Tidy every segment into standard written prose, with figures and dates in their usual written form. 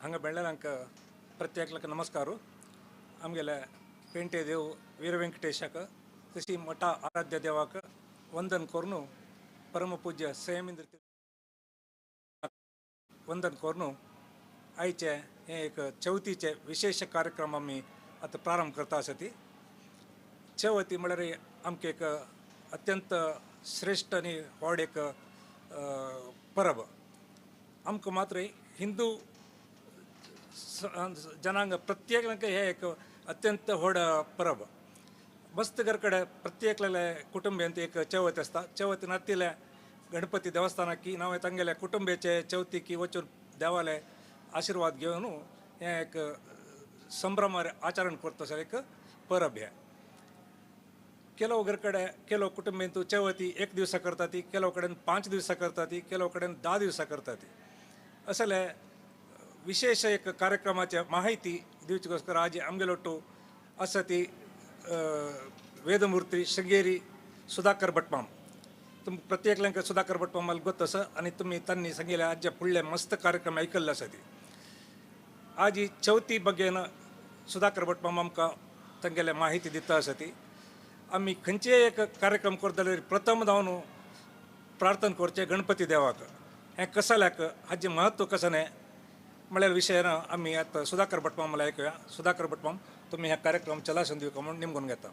ಹಂಗೆ ಬೆಳ್ಳಂಕ ಪ್ರತ್ಯೇಕಲಕ್ಕೆ ನಮಸ್ಕಾರ. ಆಮೇಲೆ ಪೇಂಟೆ ದೇವು ವೀರ ವೆಂಕಟೇಶಕ ಕೃಷಿ ಮಠ ಆರಾಧ್ಯ ದೇವಾಕ ವಂದನ್ ಕೋರ್ನು परम पूज्य संयमिंद्र वंदन कोरनु आईचे हे एक चवथीचे विशेष कार्यक्रम आम्ही आता प्रारंभ करता आसती. चवथी म्हळ्यार आमके एक अत्यंत श्रेष्ठ आणि व्हड एक परब. आमकां मात्र हिंदू जनांग प्रत्येक हे एक अत्यंत व्हड परब. मस्तगरकडे प्रत्येकले कुटुंबियांत एक चवथ आसता. चवथीन हत्तीले गणपती देवस्थानाक नावे तांगेले कुटुंबाचे चवथीकी वचून देवाले आशीर्वाद घेवन हे एक संभ्रम आचरण करता एक परब. हे ಕೆಲವು ಕಡೆ ಕೆಲವು ಕುಟುಂಬಂತೂ ಚವತಿ एक दिवस करता ती, ಕೆಲವು ಕಡೆ 5 दिवस करता ती, ಕೆಲವು ಕಡೆ 10 दिवस करता ती. असले विशेष एक कार्यक्रमाची माहिती दिवचीಗೋಸ್ಕರ आज आमगेलोटू असती वेदमूर्ती शृंगेरी सुधाकर भटमाम. तुम प्रत्येक सुधाकर भटमाम मला गोत आसा आणि तुम्ही त्यांनी सांगितले आज फुडले मस्त कार्यक्रम ऐकल्ले आसती. आज ही चवथी बग्गेन सुधाकर भटमाम आमकां तांगेले माहिती दिता आसती. आम्ही खंयचे एक कार्यक्रम करता जाल्यार प्रथम जावन प्रार्थना करचे गणपती देवाक. हें कसाल्याक हाजें महत्व कसं म्हळ्यार विशयान आमी आतां सुधाकर भटमाम मला ऐकूया. सुधाकर भटमाम तुम्ही ह्या कार्यक्रम चलासन दिवका म्हणून निमगून घेता.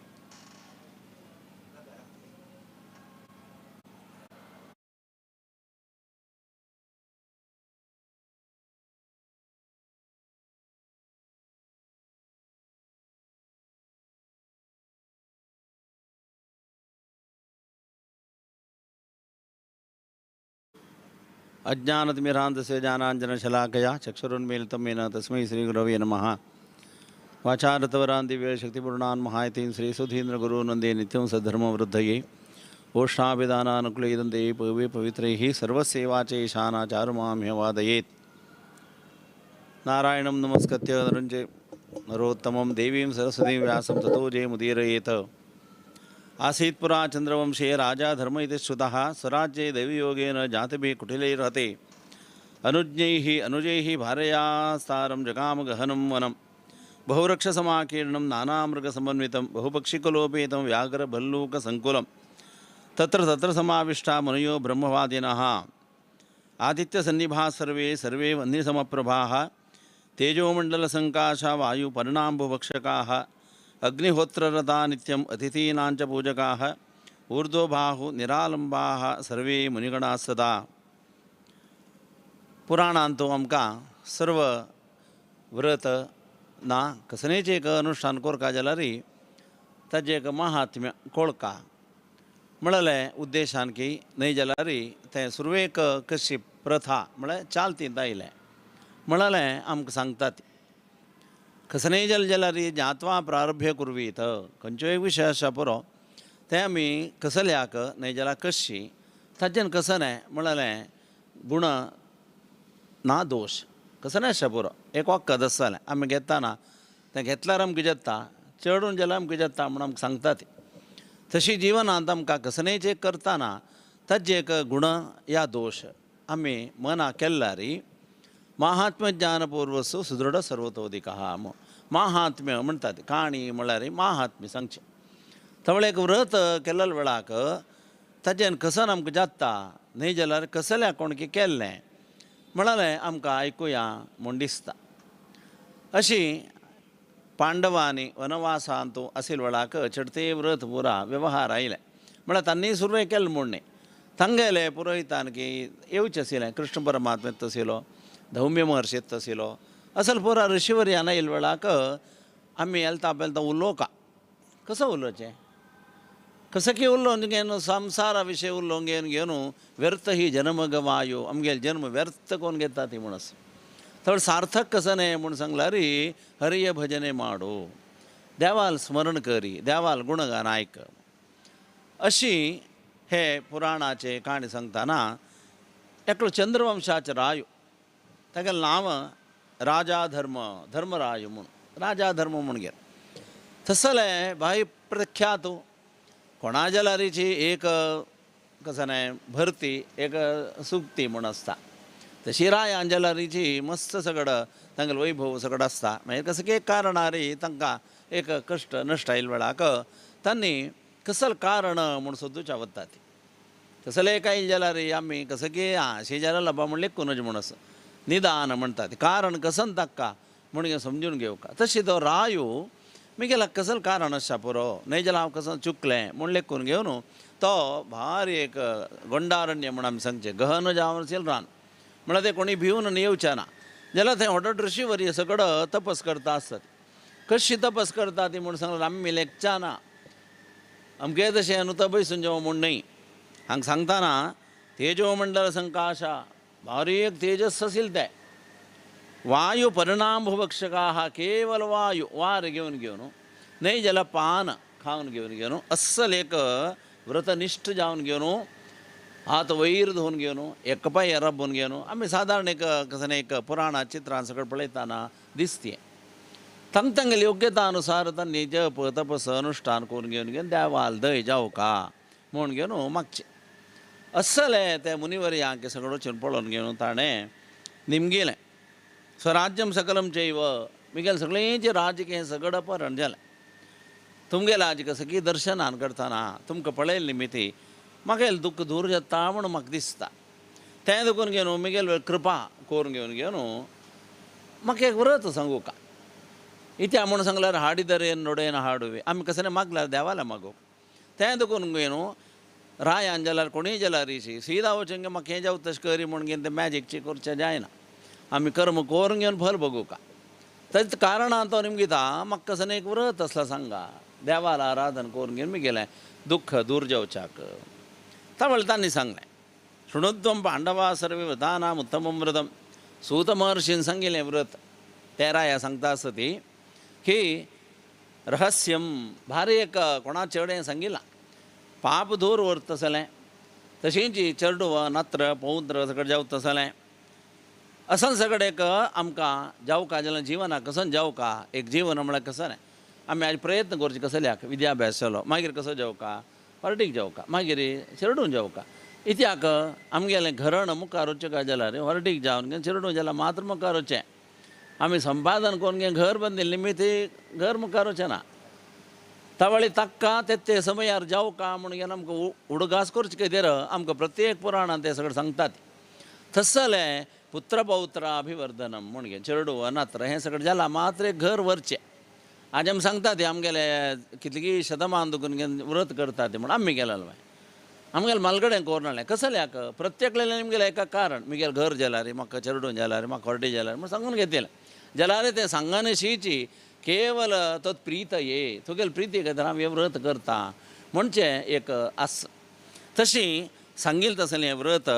अज्ञानतिमिरान्धस्य ज्ञानाञ्जनशलाकया चक्षुरुन्मीलितं येन तस्मै श्रीगुरवे नमः. वाचारतवरान् दिव्यशक्तिपूर्णान् महायतीं श्रीसुधीन्द्रगुरूनन्दे नित्यं सद्धर्मवृद्धये ओष्ठाभिधानानुकूलयन्ते पवे पवित्रैः सर्वसेवाचे शानाचारुमां नारायणं नमस्कृत्य नरञ्चे नरोत्तमं देवीं सरस्वतीं व्यासं ततो जयमुदीरयेत्. आसीत् पुरा चंद्रवंशे राजा धर्म इति श्रुतः स्वराज्ये दैवयोगेन जातिभिः कुटिलैर्हते अनुज्ञैः अनुजैः भार्यास्तारं जगाम गहनं वनं बहुवृक्षसमाकीर्णं नानामृगसमन्वितं बहुपक्षिकुलोपेतं व्याघ्रभल्लूकसङ्कुलं तत्र तत्र समाविष्टा मुनयो ब्रह्मवादिनः आदित्यसन्निभाः सर्वे सर्वे वह्निसमप्रभाः तेजोमण्डलसङ्काशा वायुपर्णाम्बुभक्षकाः अग्निहोत्ररता नित्यम् अतिथीनां च पूजकाः ऊर्ध्वबाहु निरालंबाः सर्वे मुनिगणाः सदा. पुराणांतो आमकां सर्व व्रत ना कसनेचें एक अनुष्ठान कोरका जाल्यार ताजें एक महात्म्य कळका. म्हळ्यार उद्देशान की न्हय जाल्यार तें सुरवेक कशी प्रथा म्हळ्यार चालतीत आयलें म्हळ्यार आमकां सांगतात. कसनय जाल्यार ज्ञात्वा प्रारभ्य कुर्वीत खंयचो एक विशय आसा पुरो तें आमी कसल्याक न्हय जाल्यार कशी ताजेन कसने म्हळ्यार गुण ना दोष कसं नाही शपुरो एक वक्क दसले आम्ही घेताना तें घेतल्यार आमकां जेता चडून जाल्यार आमकां जेता म्हण आमकां सांगता ती तशी जिवनांत आमकां कसनयचें करतना ताजे एक गुण या दोष आमी मना केल्यार महात्म्य ज्ञानपूर्वसु सुदृढ सर्वतोदिकः महात्म्य म्हणटात काणी म्हळ्यार महात्म्य सांगचें थवळे एक व्रत केल्ल्या वेळाक ताजेन कसन आमकां जाता न्हय जाल्यार कसल्या कोणकी केल्लें म्हणालें आमकां आयकुया म्हूण दिसता अशी पांडवांनी वनवासांत आशिल्ल्या वेळाक चडते व्रत पुरा व्यवहार आयले म्हळ्यार तांणी सुरवें केलें म्हूण न्ही तांगेले पुरोहितान की येवचें आशिल्लें कृष्ण परमात्मेत आशिल्लो धौम्य महर्शेत आशिल्लो असल पुरा ऋषिवर्यान येयल्या वेळाक आमी येलता पेलता उलोवका कसं उलोवचें कसं की उलोवन घेवन संवसारा विशय उलोवंक घेवन व्यर्थ ही जन्म गवायो आमगेले जन्म व्यर्थ कोण घेता ती म्हणस थोडं सार्थक कसं न्ही म्हूण सांगल्यार हरिय भजने माडो देवाल स्मरण करी देवाल गुणगान आयक अशी हे पुराणाचे काणी सांगतना एकलो चंद्रवंशाचे रायो तागेलें नांव राजा धर्मराय म्हूण राजा धर्म म्हूण घे तसले भाई प्रख्यात कोणा जाल्यारीची एक कसं नाही भरती एक सुक्ती म्हूण आसता तशी राय जाल्यारीची मस्त सगळं तांगेलो वैभव सगळं आसता मागीर कसं की एक कारणारी तांकां एक कश्ट नश्ट आयल्या वेळाक तांणी कसल कारण म्हूण सोदूच्या वता ती तसले एक आयले जाल्यार आमी कसं की शेजाऱ्या लबा म्हण लेखूनच म्हूण आसा निदान म्हणटा ती कारण कसन ताका म्हूण समजून घेवका तशी तो रायो मिगेला कसल कारण आसा पुरो न्हय जाल्यार हांव कसं चुकलें म्हूण लेखून घेवन तो भारी एक गोंडारण्य म्हूण आमी सांगचें गहन जावन आशिल्लें रान म्हळ्यार तें कोणी भिवून येवचें ना जाल्यार थंय व्हडलो ऋषीवर्य सगळो तपस करता आसतात कशी तपस करता ती म्हूण सांगल्यार आमी लेखचा ना अमके तशें न्हू बसून जेवं म्हूण न्हय हांगा सांगतना तेजो मंडल संकाशा भारी एक तेजस आशिल्लें तें वायू परिणाम भुभक्षका केवल वायू वार घेवन न्हय जाल्यार पान खावन घेवन अस्सल एक व्रतनिष्ठ जावन घेवन हात वयर धुवन घेवन एक पांय रबून घेवन आमी सादारण एक कसं एक पुराणा चित्रां सकट पळयतना दिसतें तांगेली योग्यता अनुसार तांणी जप तपस अनुश्ठान करून घेवन देवाल दय जावका म्हूण घेवन मागचें अस्सलें ते मुनिवर्यांक सगळो वचून पळोवन घेवन ताणें निमगेलें स्वराज्यम सकलम चैव मिगेल सगळेंचें राज्य हें सगळं अपहरण जालें तुमगेलें आज कसं की दर्शनान करतना तुमकां पळयले निमित्ती म्हाका दुख्ख दूर जाता म्हूण म्हाका दिसता तें दुखून घेवन मिगेल कृपा करून घेवन म्हाका एक व्रत सांगू का इत्या म्हूण सांगल्यार हाडी दरेन नोडेन हाडुवे आमी कसं मागल्यार देवाला मागो तें दुखून घेवन रायान जाल्यार कोणीय जाल्यार सीदा वचून म्हाका हें जावं तशें करी म्हूण घेवन तें मॅजीकचें करचें जायना आमी कर्म करून घेवन फल बगू का तेच कारणान तो निमगिता म्हाका कसं एक व्रत आसला सांगा देवाला आराधन करून घेवन गेलें दुख्ख दूर जावच्याक तावळे तांणी सांगलें शृणुत्वम पांडवा सर्वे व्रतानाम उत्तमम व्रतम सूत महर्षीन सांगिल्लें व्रत त्या राया सांगता आसता ती की रहस्यम भारी एक कोणा चेडे सांगिल्लां पाप दूर व्रतसलें तशींच चेडूं नत्र पौत्र सगळें जावतसलें असन सगळें एक आमकां जावका जाल्यार जिवनाक कसन जावका एक जीवन म्हळ्यार कसं न्ही आमी आज प्रयत्न करचे कसल्याक विद्याभ्यास केलो मागीर कसो जावका हॉर्टीक जावका मागीर चेडूं जावका इत्याक आमगेलें घरण मुखार वचचें काय जाल्यार हॉर्टीक जावन घेवन चेडूं जाल्यार मात्र मुखार वचचें आमी संपादन करून घेवन घर बांदिल्लें निमित्त घर मुखार वचचें ना तावळे ताका ते समयार जावका म्हूण घेवन आमकां उडगास करचे खातीर आमकां प्रत्येक पुराणांत तें सगळें सांगतात तसलें पुत्र पौत्र अभिवर्धनम म्हूण घेवन चेडूं अनात्र हें सगळें जालां मात्र एक घर व्हरचें आज आमी सांगता ते आमगेले कितलीं शतमान दुखून घेवन व्रत करता ते म्हूण आमी गेलेलो आमगेलें मालगडें कोरनालें कसल्याक प्रत्येकलें आमगेलें एका कारण म्हगेलें घर जाल्यार म्हाका चेडूं जाल्यार म्हाका हॉर्टी जाल्यार म्हूण सांगून घेतलें जाल्यार तें सांगन शीची केवल तत् प्रीत ये तुगेले प्रिती खातीर हांव हें व्रत करता म्हणचें एक आस तशी सांगिल्लें तसलें हें व्रत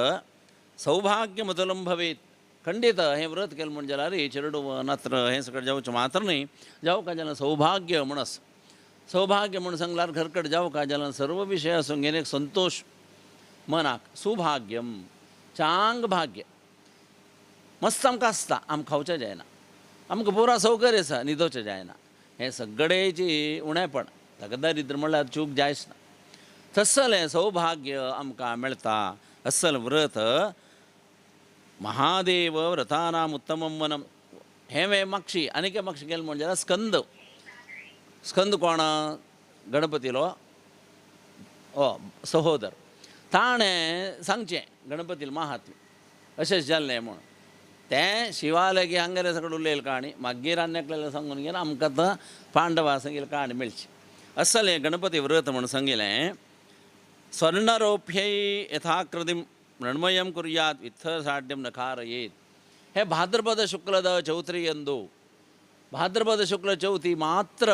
सौभाग्यमतुलं भवेत खंडीत हें व्रत केलें म्हण जाल्यार चेडूं नत्र हें सगळें जावचें मात्र न्ही जावका जाल्यार सौभाग्य म्हणस सौभाग्य म्हूण सांगल्यार घरकड जावका जाल्यार सर्व विशय आसूं घेवन एक संतोष मनाक सुभाग्यम चांग भाग्य मस्त आमकां आसता आमकां खावचें जायना आमकां पुरा सौकर्य आसा न्हिदोवचें जायना हें सगळेची उणेपण ताका दरिद्र म्हणल्यार चूक जायच ना तसलें सौभाग्य आमकां मेळटा असल व्रत महादेव व्रतानाम उत्तमम वनम हें मागशी आनीक मागशी गेलें म्हणजे स्कंद स्कंद कोण गणपतीलो सहोदर ताणें सांगचें गणपतील महात्म्य अशें जाल्लें म्हूण तें शिवालय हांगेले सगळें उलयलें काणी मागीर आन्याकलें सांगून घेवन आमकां आतां पांडवा सांगिल्ली काणी मेळची असलें गणपती व्रत म्हणून सांगिल्लें स्वर्णरोप्यै यथाकृतिं मृण्मयं कुर्यात् विठ्ठलसाढ्यं न कारयेत् हे भाद्रपद शुक्लद चौथरी ಎಂದು भाद्रपद शुक्ल चौथी मात्र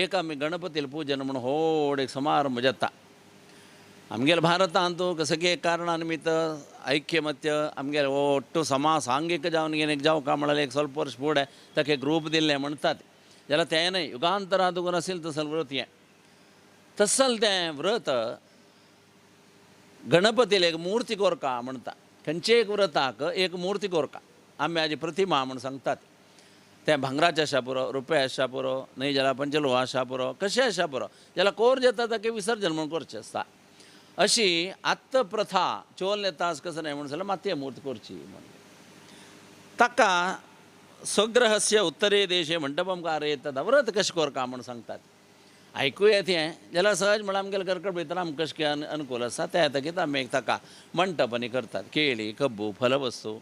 एक आमी गणपतील पूजन म्हणून व्हड एक समारंभ जाता आमगेल्या भारतांतू सगळे कारणा निमित्त ऐक्यमत्य आमगेले ಒಟ್ಟು सामांगिक जावन एक जावका म्हळ्यार एक ಸ್ವಲ್ಪ वर्ष फुडें ताका एक रूप दिल्लें म्हणटात जाल्यार तें न्हय युगांतरादून आशिल्लें तसल व्रत हें तसल तें व्रत गणपतीला एक मूर्ती कोरता म्हणटा खंयचे एक व्रताक एक मूर्ती कोरता आमी हाजी प्रतिमा म्हूण सांगतात तें भांगराचें आसा पुरो रुपये आसा पुरो न्हय जाल्यार पंचलोहा आसा पुरो कशें आसा पुरो जाल्यार कोर जाता ताका विसर्जन म्हणून करचें आसता अशी आत्त प्रथा चोल तास कसं नाही म्हणून जाल्यार मातये मूर्ती करची म्हणून ताका स्वग्रहस्य उत्तरे देशे मंडपम कारयेत व्रत कशें कोरता म्हणून सांगतात ऐकूया तें जाल्यार सहज म्हळ्यार आमगेल्या कर्कट भितर आमकां कशें अनुकूल आसा त्या खातीर आमी एक ताका मंटपांनी करतात केळी कब्बू फलवस्तू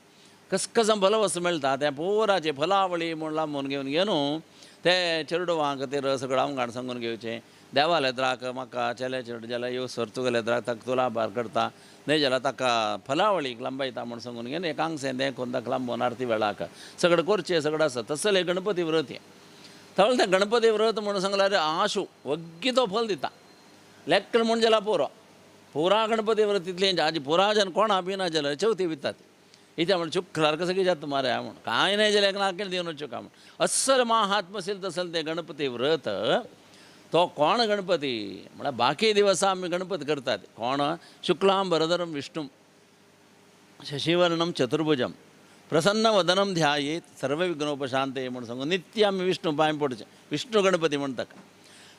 कसं फलवस्तू मेळटा त्या पोराचे फलावळी म्हूण लांबून घेवन ते चेडवां खातीर सगळें आमकां सांगून घेवचें देवालेद्राक म्हाका चेले चेडूं जाल्यार ह्यो सर्तुगेलेद्राक ताका तुलाभार करता न्हय जाल्यार ताका फलावळीक लांबयता म्हूण सांगून घेवन एक हांगसें तें कोण ताका लांबोवन आरती वेळाक सगळें करचें सगळें आसा तसलें गणपती व्रत हें तावळ तें गणपती व्रत म्हणून सांगल्यार आशू वग्गी तो फल दिता लेक्क म्हूण जाल्यार पुरा गणपती व्रत तितलें हाजी पुराजन कोणा बिना जाल्यार चवथी वितात इथे म्हण शुक्रार कसं की जाता मारे म्हण कांय नाही जाल्यार नाकेल देवन चुका म्हण अस्सल महात्म असेल तसल तें गणपती व्रत तो कोण गणपती म्हळ्यार बाकी दिवसा आमी गणपती करतात कोण शुक्लां वरदरं विष्णुं शशिवर्णं चतुर्भुजं प्रसन्न वदनं ध्यायेत सर्व विघ्नोपशांतये म्हणून सांगून नित्य आमी विष्णू पांय पडचें विष्णू गणपती म्हणटा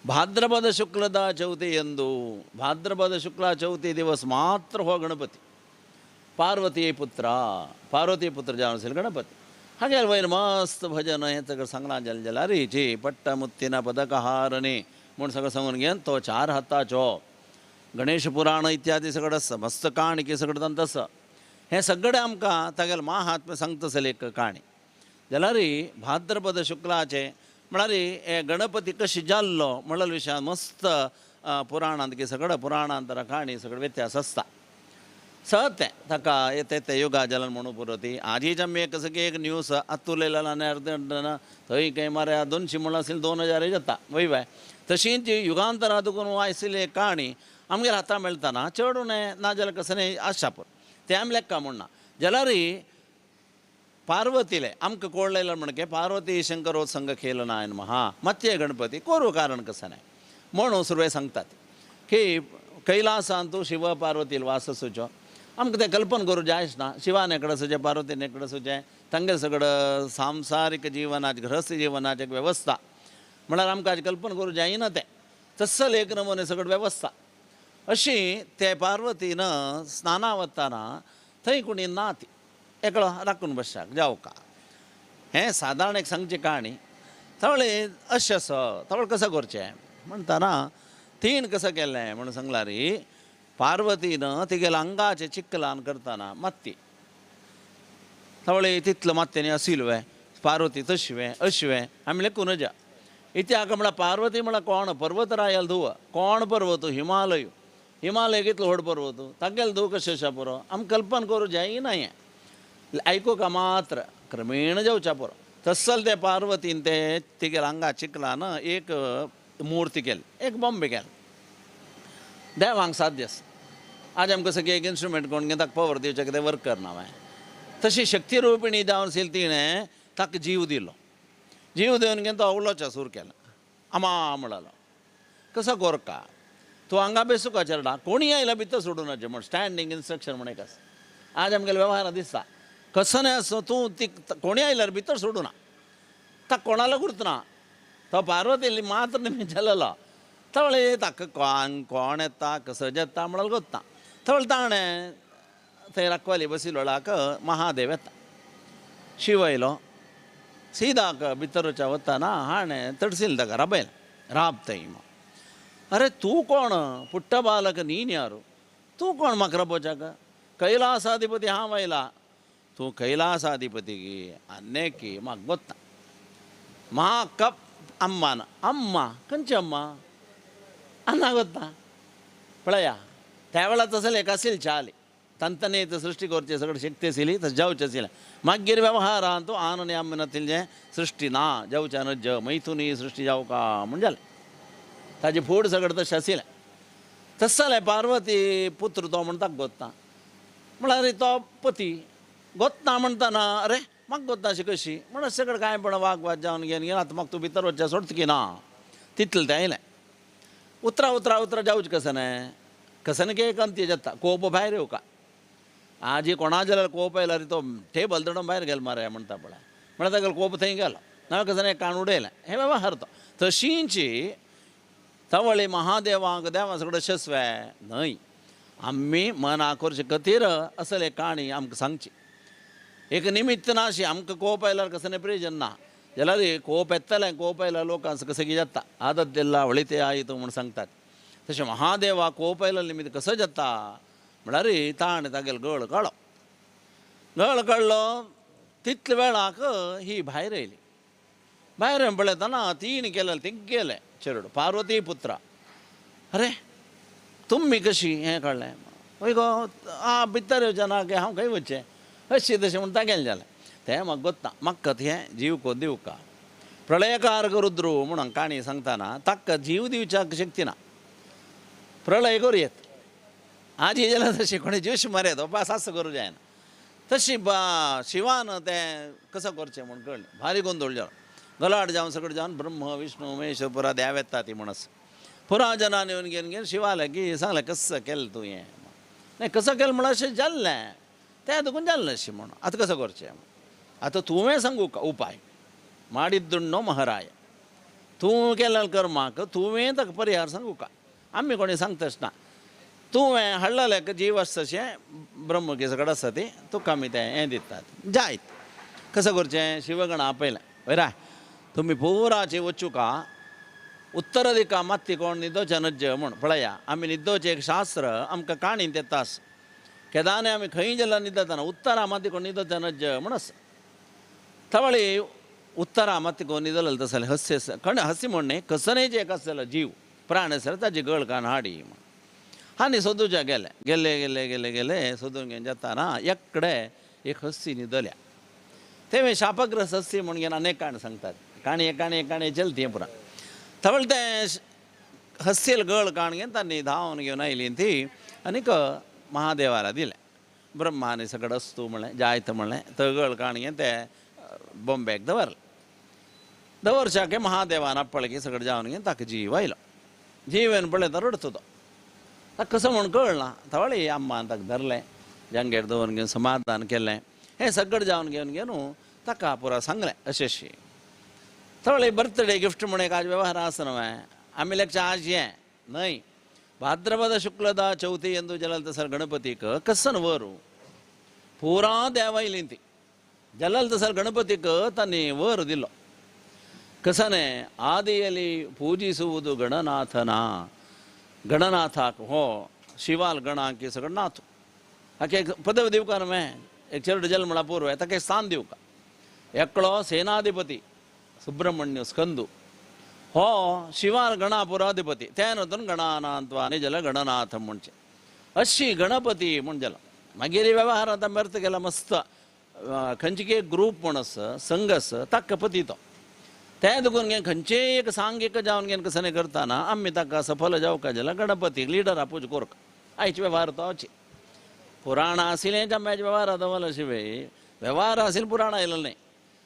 भाद्रपद शुक्लदा चौथी ಎಂದು भाद्रपद शुक्ला चौथी दिवस मात्र हो गणपती पार्वती पुत्र जावन असेल गणपती हागे वयर मस्त भजन हें सगळें सांगलां जालें जाल्यार ची पट्ट मुत्तिना पदकहारणे म्हूण सगळें सांगून घेवन तो 4 हाताचो गणेश पुराण इत्यादी सगळें आसा मस्त काणकी सगळें तांत आसा हें सगळें आमकां तागेलें महात्म्य सांगता एक काणी जाल्यार भाद्रपद शुक्लाचे म्हळ्यार हे गणपती कशें जाल्लो म्हणल्या विशयान मस्त पुराणांत की सगळें पुराणांत काणी सगळें व्यत्यास आसता सत्य ताका येते योगा जलन म्हणून पुरो ती आजीच आमी एक कसं की एक न्यूज आत्तुलेला आनी अर्दना थंय खंय मारे 200 म्हण आसली 2000 जाता वय बाय तशींच युगांतरा दुखून आयिल्ली एक काणी आमगेर हातां मेळटाना चड ना जाल्यार कसं न्हय आसता पूण तें आमी लेक्का म्हणना जाल्यार पार्वतीले आमकां कोण लायला म्हणके पार्वती शंकरोत्संग खेलनायन महा मत्ये गणपती कोरू कारण कसं नाही म्हणून सुरवे सांगतात की कैलासांतू शिव पार्वती वास सुचो आमकां तें कल्पना करूं जायच ना शिवान एकडे सुचें पार्वतीन एकडे सुचें तांगे सगळं सांसारीक जिवनाची गृहस्थ जिवनाची एक वेवस्था म्हळ्यार आमकां हाजी कल्पना करूं जायना तें तसल एक नमुने सगळी वेवस्था अशी ते पार्वतीन स्नाना वताना थंय कोणी ना ती एकलो राखून बसशाक जावका हें सादारण एक सांगची काणी थवळे अशें आसा थवळे कसं करचें म्हणटाना तीन कसं केलें म्हणून सांगल्यार पार्वतीन तिगेल्या अंगाचे चिक्कलान करतना मात्ती थवळे तितलो मात्यांनी आशिल्वे पार्वती तशवें अशवें आमी लेखून नजा इत्याक म्हळ्यार पार्वती म्हळ्यार कोण पर्वतरायल धुव कोण पर्वत हिमालय कितलो व्हड पर्वत तागेलो धुव कशें आसा पुरो आमी कल्पना करूं जायना हें आयकूंक मात्र क्रमेण जावच्या पुरो तसल ते पार्वतीन ते तिगेल्या आंगा चिकलान एक मूर्ती केली एक बॉम्बे केली देवांक साध्य आसा आज आमकां सगळें एक इन्स्ट्रुमेंट कोण घेवन ताका पवर दिवचें कितें वर्क करना हांवें तशी शक्ती रुपिणी जावन आशिल्ली तिणें ताका जीव दिलो जीव दिवन घेवन तो अवळोच्या सूर केला आमा म्हणलो कसो गोरका तूं हांगा बेसूका चेडा कोणी आयला भितर सोडून वचचें म्हण स्टँडींग इन्स्ट्रक्शन म्हण एक आसा आज आमगेले वेव्हारां दिसता कसं नाही असं तू ती कोणी आयल्यार भितर सोडू ना ता कोणाला गुर्तना तो पार्वती मात्र निमी जालेलो तवळे ताका कोण येता कसं येता म्हणाल गोत्ता तवळे ताणें थंय राखवाली बसिल्लोळाक महादेव येता शिव येयलो सीदाक भितर वताना हाणें तडसिल ताका राबयलें राब थंय अरे तूं कोण पुट्ट बालक नीन यारू तूं कोण म्हाका राबोवच्याक कैलासाधिपती हांव आयला तूं कैलासाधिपतीगी अन्नेकी म्हाका गोत्ता म्हाका अम्मान अम्मा खंयची अम्मा अन्ना गोत्ता पळया त्या वेळा तसले एक आसिल चाली तंतनेत सृष्टी करचे सगळे शक्ती आशिल्ली तशें जावचें आशिल्लें मागीर वेवहारांत तूं आननी आमनातिल्लें सृश्टी ना जावच्या नज मैथुनी सृश्टी जावका म्हण जालें ताजे फूड सगळें तशें आशिल्लें तशें जालें पार्वती पुत्र तो म्हणटा गोत्ता म्हळ्यार तो पती गोत्ता म्हणटाना अरे म्हाका गोत्ता अशी कशी म्हण सगळें कांय पण वाग जावन घेवन आतां म्हाका तूं भितर वचचें सोडता की ना तितलें तें आयलें उतरा उतरा उतरा जावचें कसं एक अंत्य जाता कोप भायर येवका आजी कोणा जाल्यार कोप आयल्यार तो टेबल धडून भायर गेलो मरे म्हणटा पळय म्हळ्यार ताका कोप थंय गेलो नाजाल्यार कसं एक काण उडयलें हे वेवहार तो तशींची तवळी महादेवांक देवा सगळें शस्वे न्हय आमी मन आकर्शक खातीर असले काणी आमकां सांगची एक निमित्त ना अशी आमकां कोप आयल्यार कसं प्रयोजन ना जाल्यार कोप येतलें कोप आयल्यार लोकांक कसं कितें जाता आदत दिला वळी ते आयतो म्हूण सांगतात तशें महादेवा कोप आयल्या निमित्त कसो जाता म्हळ्यार ताणें तागेलो गळ कळ्ळो तितले वेळाक ही भायर येयली भायर पळयतना तीन केलें तें गेलें चेडूं पार्वती पुत्रा अरे तुमी कशी हें कळ्ळें हय गो भितर येवचें ना की हांव खंय वचचें अशें तशें म्हूण तागेलें जालें तें म्हाका गोत्ता म्हाका हें जीव को दिवका प्रलयकारक रुद्रू म्हणून काणी सांगतना ताका जीव दिवच्याक शक्ती ना प्रलय करूं येत आजी जाल्यार तशी कोणी ज्यूश मरेत बास आस करूं जायना तशी शिवान तें कसो करचें म्हूण कळ्ळें भारी गोंदळ जालो गलाट जावन सगळें जावन ब्रह्म विष्णू महेश पुरा देव येता ती म्हणस पुरा जनान येवन घेवन शिवालें की सांगलें कसं केलें तूं हें न्हय कसं केलें म्हण अशें जाल्लें तें देखून जाल्लें अशें म्हण आतां कसं करचें आतां तुवें सांगू उपाय माडिद्दुण्णो महाराय तूं केलें कर्माक तुवें ताका परिहार सांगू का आमी कोणी सांगताच ना तुवें हाडलें जीव आसा तशें ब्रह्मकी सगळें आसा ती तुका आमी तें हें दितात जायत कसं करचें शिवगण आपयलें वयरा तुमी पुराचें वचूं का उत्तर दिका माती कोण न्हिदोचें नज म्हूण पळया आमी न्हिदोचें एक शास्त्र आमकां काणीन येतास केदांनी आमी खंय जाल्यार न्हिदतना उत्तरा माती कोण न्हिदोचें नज म्हूण आसा तवळी उत्तरा माती कोण न्हिदलें तसलें हस्य म्हण न्ही कसनेचें एक आसलेलो जीव प्राण आसलें ताजी गळ कान हाडी म्हण हांणी सोदूचे गेले सोदून घेवन जेताना एककडे एक हस्सी न्हिदल्या तें शापग्रस्त हस्सी म्हूण घेवन अनेक काण सांगतात काणी चलती पुरा तवळ तें हस्सेल गळ काण घेवन तांणी धांवन घेवन आयली ती आनीक महादेवाला दिलें ब्रह्मानी सगळें अस्तू म्हणलें जायत म्हणलें तो गळ काण घेवन तें बॉम्बेक दवरशाके महादेवान आपळ की सगळें जावन घेवन ताका जीव आयलो जीव येवन पळयता रडतो तो ताका कसं म्हूण कळना तवळी अम्मान ताका धरलें जांगेर दवरून घेवन समाधान केलें हें सगळें जावन घेवन ताका पुरा सांगलें अशें तवळी बर्थडे गिफ्ट म्हूण एक आज वेवहार आसा न्हय आमी लेक्चर आज हें न्हय भाद्रपद शुक्लदा चौथी ಎಂದು जलल गणपतीक कसन वरू पुरा देवायली ती जलल गणपतीक तांणी वर दिलो कसने आदिಯಲ್ಲಿ ಪೂಜಿಸುವುದು गणनाथना गणनाथाक हो शिवाल गणांकी सगळं नाथ हाका एक पदवी दिवका न्हय एक चेडो जल्मला पूर्व ताका एक स्थान दिवका एकलो सेनाधिपती सुब्रह्मण्य स्कंदू हो शिवाल गणापुराधिपती त्या नंतर गणानाथवा निजल गणनाथ म्हणचे अशी गणपती म्हण जाला मागीर व्यवहार आतां व्यर्थ केला मस्त खंयची एक ग्रूप म्हण आसा संघ आसा ताका पती तो तें देखून घेवन खंयचे एक सांगीक जावन घेवन कसं करतना आमी ताका सफल जावका जाल्यार गणपतीक लिडरा पूज करूंक आयचे वेव्हार तो अचे पुराण आशिल्लें आंब्याचे वेव्हार दवरले शिवाय वेव्हार आशिल्लें पुराण आयलें न्हय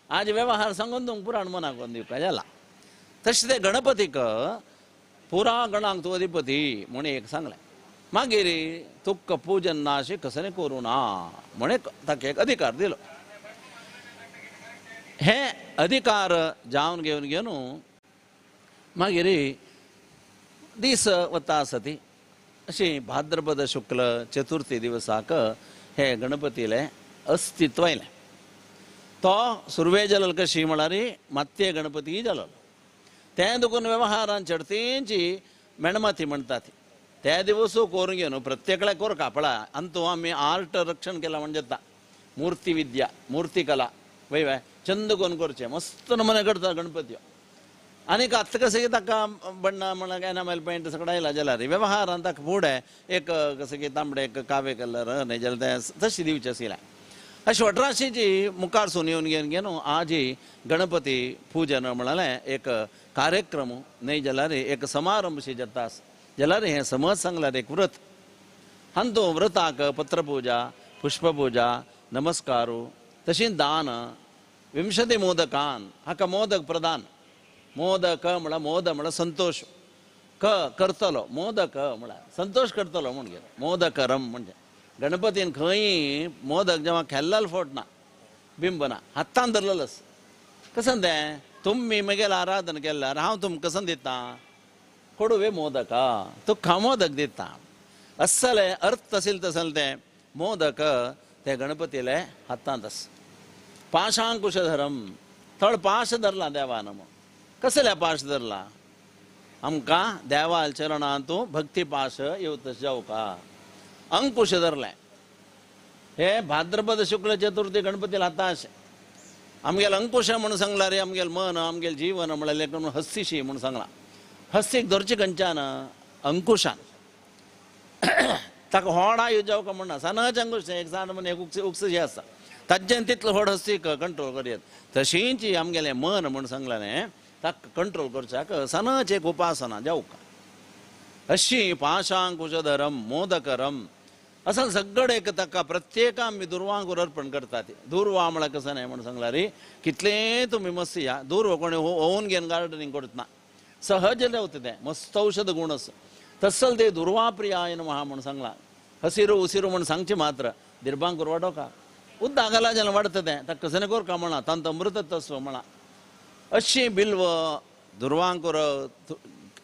आज वेव्हार सांगून तुमकां पुराण मनाक दिवका जाला तशें ते गणपतीक पुरा गणांक तूं अधिपती म्हूण एक सांगलें मागीर तुका पूजन ना अशें कसं करूं ना म्हण ताका एक अधिकार दिलो हे अधिकार जावन घेवन मागीर दीस वता आसती अशी भाद्रपद शुक्ल चतुर्थी दिवसाक हे गणपतीले अस्तित्व आयलें तो सुरवे जालो कशी म्हळ्यार मातये गणपती जालो तें देखून वेवहारान चडतींची मेणमाती म्हणटात त्या दिवस करून घेवन प्रत्येकळे कोरका पळा अंतू आमी आर्ट रक्षण केला म्हणजे जाता मूर्ती विद्या मूर्तिकला वय वय चंद कोण करचे मस्त नमने करता गणपती आनीक आतां कशें की ताका बण्णां म्हणल्यार एनामेल पेंट सगळें आयला जाल्यार वेवहारान ताका फुडें एक कशें की तांबडे एक कावे कलर न्ही जाल्यार तें तशें दिवचें आशिल्लें अशें 1800 मुखार सून येवन घेवन आज ही गणपती पूजन म्हणालें एक कार्यक्रम न्ही जाल्यार एक समारंभ शी जाता जाल्यार हें समज सांगल्यार एक व्रत हांतू व्रताक पत्रपुजा पुष्पपुजा नमस्कारू तशीच दान 20 मोदकान हाका मोदक प्रदान मोदक म्हळ्यार मोद म्हळ्यार संतोष करतलो मोदक म्हळ्यार संतोष करतलो म्हण मोदकरम म्हणजे गणपतीन खंय मोदक जेव्हा खेळ्ळाल फोटना बिंब ना हातान धरलेलोच कसन तें तुमी म्हगेलें आराधन केल्यार हांव तुमकां कसन दिता कोडवे मोदक तुका मोदक दिता अस्सले अर्थ तसील तसल तें मोदक ते गणपतीले हातांत आस पाशांकुशधरम थोड पाश धरला देवान मग कसले पाश धरला आमकां देवाल चरणांतू भक्ती पाश येवत जावका अंकुश धरले हे भाद्रपद शुक्ल चतुर्थी गणपतीला हाता अशें आमगेल अंकुश म्हणून सांगला रे आमगेल मन आमगेल जीवन म्हळ्यार लेखन हस्तीशी म्हणून सांगला हस्तीक धरचे खंयच्यान अंकुशान ताका व्हडा येवं जावका म्हणना सनच अंकुश एक सान म्हण एक उक्स जी आसा ताज्यान तितलो व्हड हस्तीक कंट्रोल करयत तशींच आमगेलें मन म्हणून सांगलां ताका कंट्रोल करच्याक सनच एक उपासना जावका अशी पाशांकुशधरम मोदकरम असं सगळं एक ताका प्रत्येक आमी दुर्वांकूर अर्पण करतात दुर्वा म्हळ्यार कसं नाही म्हणून सांगला रे कितले तुमी मस्त या दुर्व कोणी होवन घेवन गार्डनिंग करतना सहज रावता तें मस्त औषध गुण आसा तसल ते दुर्वा प्रियाय नमः म्हणून सांगला हसिरू उसिरू म्हणून सांगचे मात्र दिर्भांकूर वाडोवका उद्दा घाला जेन्ना वाडता तें ताका कसं नाही कोरका म्हणा तांत अमृत तत्व म्हणा अशी बिल्व दुर्वांकूर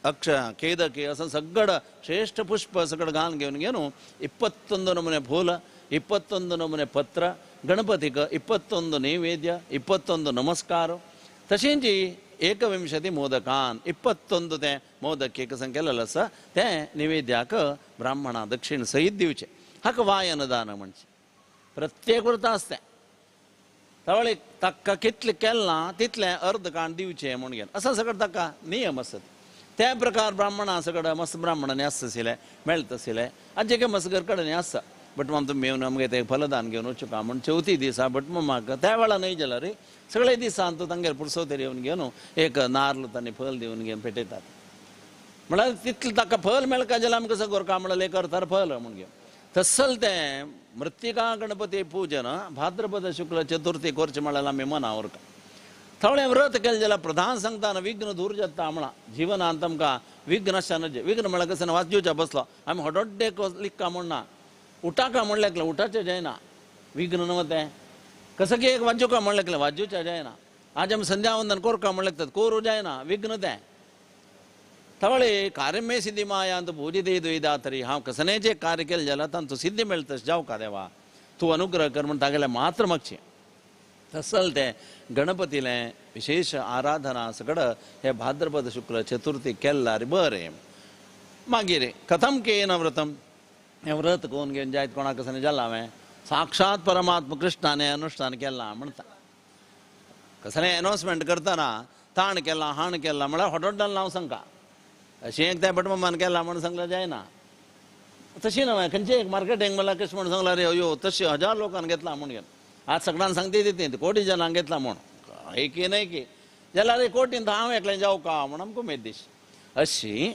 अक्ष केदकी असं सगळं श्रेष्ठ पुष्प सगळं घालून घेऊन 21 नमुने फूल 21 नमुने पत्र गणपतीक 21 नैवेद्य 21 नमस्कार तशेंच 21 मोदकान 21 ते मोदक एक केलेलं आसा ते नैवेद्याक ब्राह्मणां दक्षिण सहीत दिवचे हाका वायनदान म्हणचे प्रत्येक व्रत आसता तवळी ताका कितले केलां तितले अर्ध काण दिवचे म्हण घेवन असं सगळं ताका नियम आसत त्या प्रकार ब्राह्मणां सगळं मस्त ब्राह्मणांनी आसता आशिल्लें मेळटा आशिल्लें आजे के मस्कर कडेन आसता बट मग तुम्ही येवन आमगे ते फलदान घेवन वचूका म्हण चवथी दिसा बट म्हाका त्या वेळा न्हय जाल्यार सगळे दिसान तूं तांगेर पुरसोतेर येवन घेवन एक नारळ तांणी फल दिवन घेवन पेटयतात म्हळ्यार तितलें ताका फल मेळका जाल्यार आमी कसो करता म्हळ्यार एक अर्थ फल म्हण घेवन तसल तें मृत्तिका गणपती पूजन भाद्रपद शुक्ल चतुर्थी करचें म्हळ्यार आमी मना उरका थोडें व्रत केलें जाल्यार प्रधान सांगता विघ्न दूर जाता म्हणा जिवनांत आमकां विघ्न नज विघ्न म्हळ्यार कसं वाजूच्या बसलो आमी हडोड्डे लिखा म्हणना उठाका म्हणलें उठाचें जायना विघ्न न्हू तें कसं की एक वाजूका म्हणलें वाजूच्या जायना आज आमी संध्यावंदन कोरका म्हणलें कोरू जायना विघ्न तें थवळे कार्यमे सिद्धी मायांत पूजिते द्वैदा तरी हांव कसनेचें कार्य केलें जाल्यार तांचो सिद्धी मेळटा जावका देवा तूं अनुग्रह कर म्हण तागेलें मात्र मागचें तसल तें गणपतीलें विशेष आराधना सगळं हे भाद्रपद शुक्ल चतुर्थी केल्यार बरें मागीर कथम केन व्रतम हें व्रत कोण घेवन जायत कोणाक कसं जालां हांवें साक्षात परमात्मा कृष्णाने अनुष्ठान केलां म्हणटा कसलें एनाउन्समेंट करतना ताण केला हाण केला म्हळ्यार हॉटोड्डान नांव सांगता अशें एक त्या भटमामान केलां म्हण सांगल्यार जायना तशी न्हय खंयचें एक मार्केटींग म्हळ्यार कशें म्हण सांगल्यार रे अयो तशें 1000 लोकांक घेतला म्हण घेवन आज सगळ्यांक सांगता दिते कोटी जनांक घेतला म्हण एकी न्हय की जाल्यार कोटीन हांव एकलें जावका म्हण आमकां उमेद दिस अशी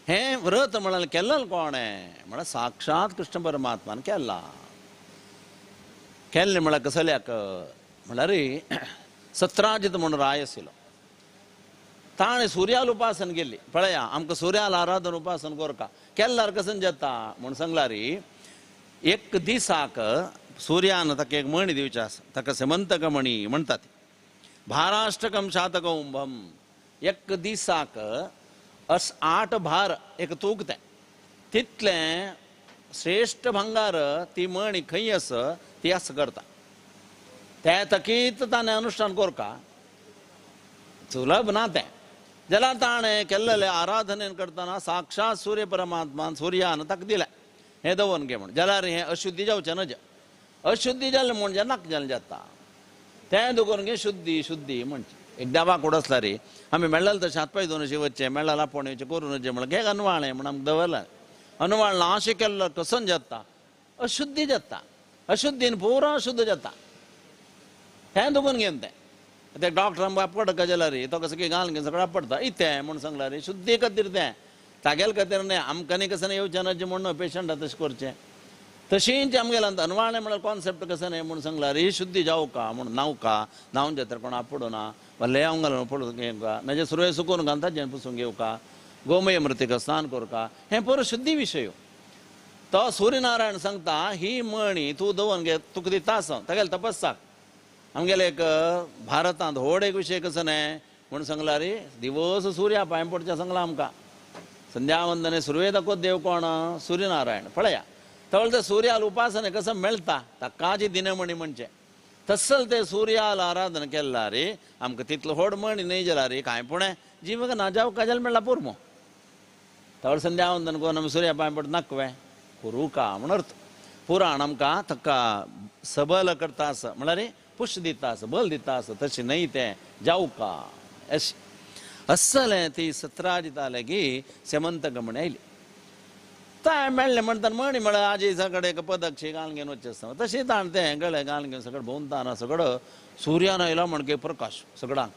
हें व्रत म्हळ्यार केल्लें कोणें म्हळ्यार साक्षात कृष्ण परमात्मान केलां केल्लें म्हळ्यार कसल्याक म्हळ्यार सत्राजित म्हणून राय आशिल्लो ताणें सुर्याल उपासन केल्ली पळया आमकां सुर्याल आराधन उपासन करता केल्यार कसन जाता म्हूण सांगल्यार एक दिसाक सुर्यान ताका एक मणी दिवची आसा ताका सेमंतक मणी म्हणटात भाराष्टकम शातकौंभम एक दिसाक 8 भार एक तूकते तितले श्रेष्ठ भंगार ती मणी खंय आस ती आस करता त्या तकीत ताणें अनुष्ठान कोरका सुलभ ना तें जाल्यार ताणें केल्लेले आराधनेन करतना साक्षात सूर्य परमात्मान सूर्यान ताका दिलें हें दवरून घे म्हण जाल्यार हें अशुद्धी जावचें न्हय अशुद्धी जालें म्हणजे नाक जालें जाता तें दवरून घे शुद्धी शुद्धी म्हणचे एक देवाक उड आसला रे आमी मेळ्ळाले तशें हातपाय धुवन अशें वचचें मेळ्ळां लापोण येवचें करून वचचें म्हणल्यार घे अनवाळें म्हण आमकां दवरलां अनवाळ अशें केल्लो कसन जाता अशुद्धी जाता अशुद्धीन पुरो अशुद्ध जाता हें दुखून घेवन तें डॉक्टरान आपड जाल्यार रे तो कसं की घालून घेवन सगळें आपडता इतें म्हूण सांगलां रे शुद्धी खातीर तें तागेले खातीर न्हय आमकां कसं येवचें न्हय म्हणून पेशंटा तशें करचें तशींच आमगेला अनवाळें म्हळ्यार कॉन्सेप्ट कसं न्हय म्हूण सांगलां रे शुद्धी जावका म्हूण न्हावका न्हांवन जाल्यार कोण आपडना वा लेवंक घालून पडून घेवका नाजाल्यार सुरय सुकून घालता जें पुसून घेवका गोमय मृतिका स्नान करका हें पुरो शुद्धी विशय तो सूर्यनारायण सांगता ही मणी तूं दवरून घे तुका दिता आसा तागेले तपस्साक आमगेले एक भारतांत व्हड एक विशय कसो न्हय म्हूण सांगला रे दिवस सूर्या पांय पडचें सांगलां आमकां संध्या वंदने सुरवे दाखोवत देव कोण सूर्यनारायण पळया तवळ ते सूर्याल उपासने कसं मेळटा ताकाची दिनमणी म्हणचे तसल ते सूर्याल आराधना केला रे आमकां तितलो व्हड मणी न्हय जाला रे कांय पुणे जीवक ना जाव काजल मेळ्ळा पुरमो तवळ संध्या वंदन कोण आमी सूर्या पांय पडत नाकवे पुरू का म्हण अर्थ पुराण आमकां ताका सबल करता आसा म्हळ्यार पुश दिता आसा बल दिता आसा तशें न्हय तें जावं का अशें असलें ती 17 दिता लेगी सेमंतक म्हण आयली ताय मेळ्ळें म्हणटा मणी म्हळ्यार आजी सगळे एक पदक्षी घालून घेवन वचचें आसता तशें ताण तें गळे घालून घेवन सगळें भोंवताना सगळो सुर्यान आयलो म्हणजे प्रकाश सगळ्यांक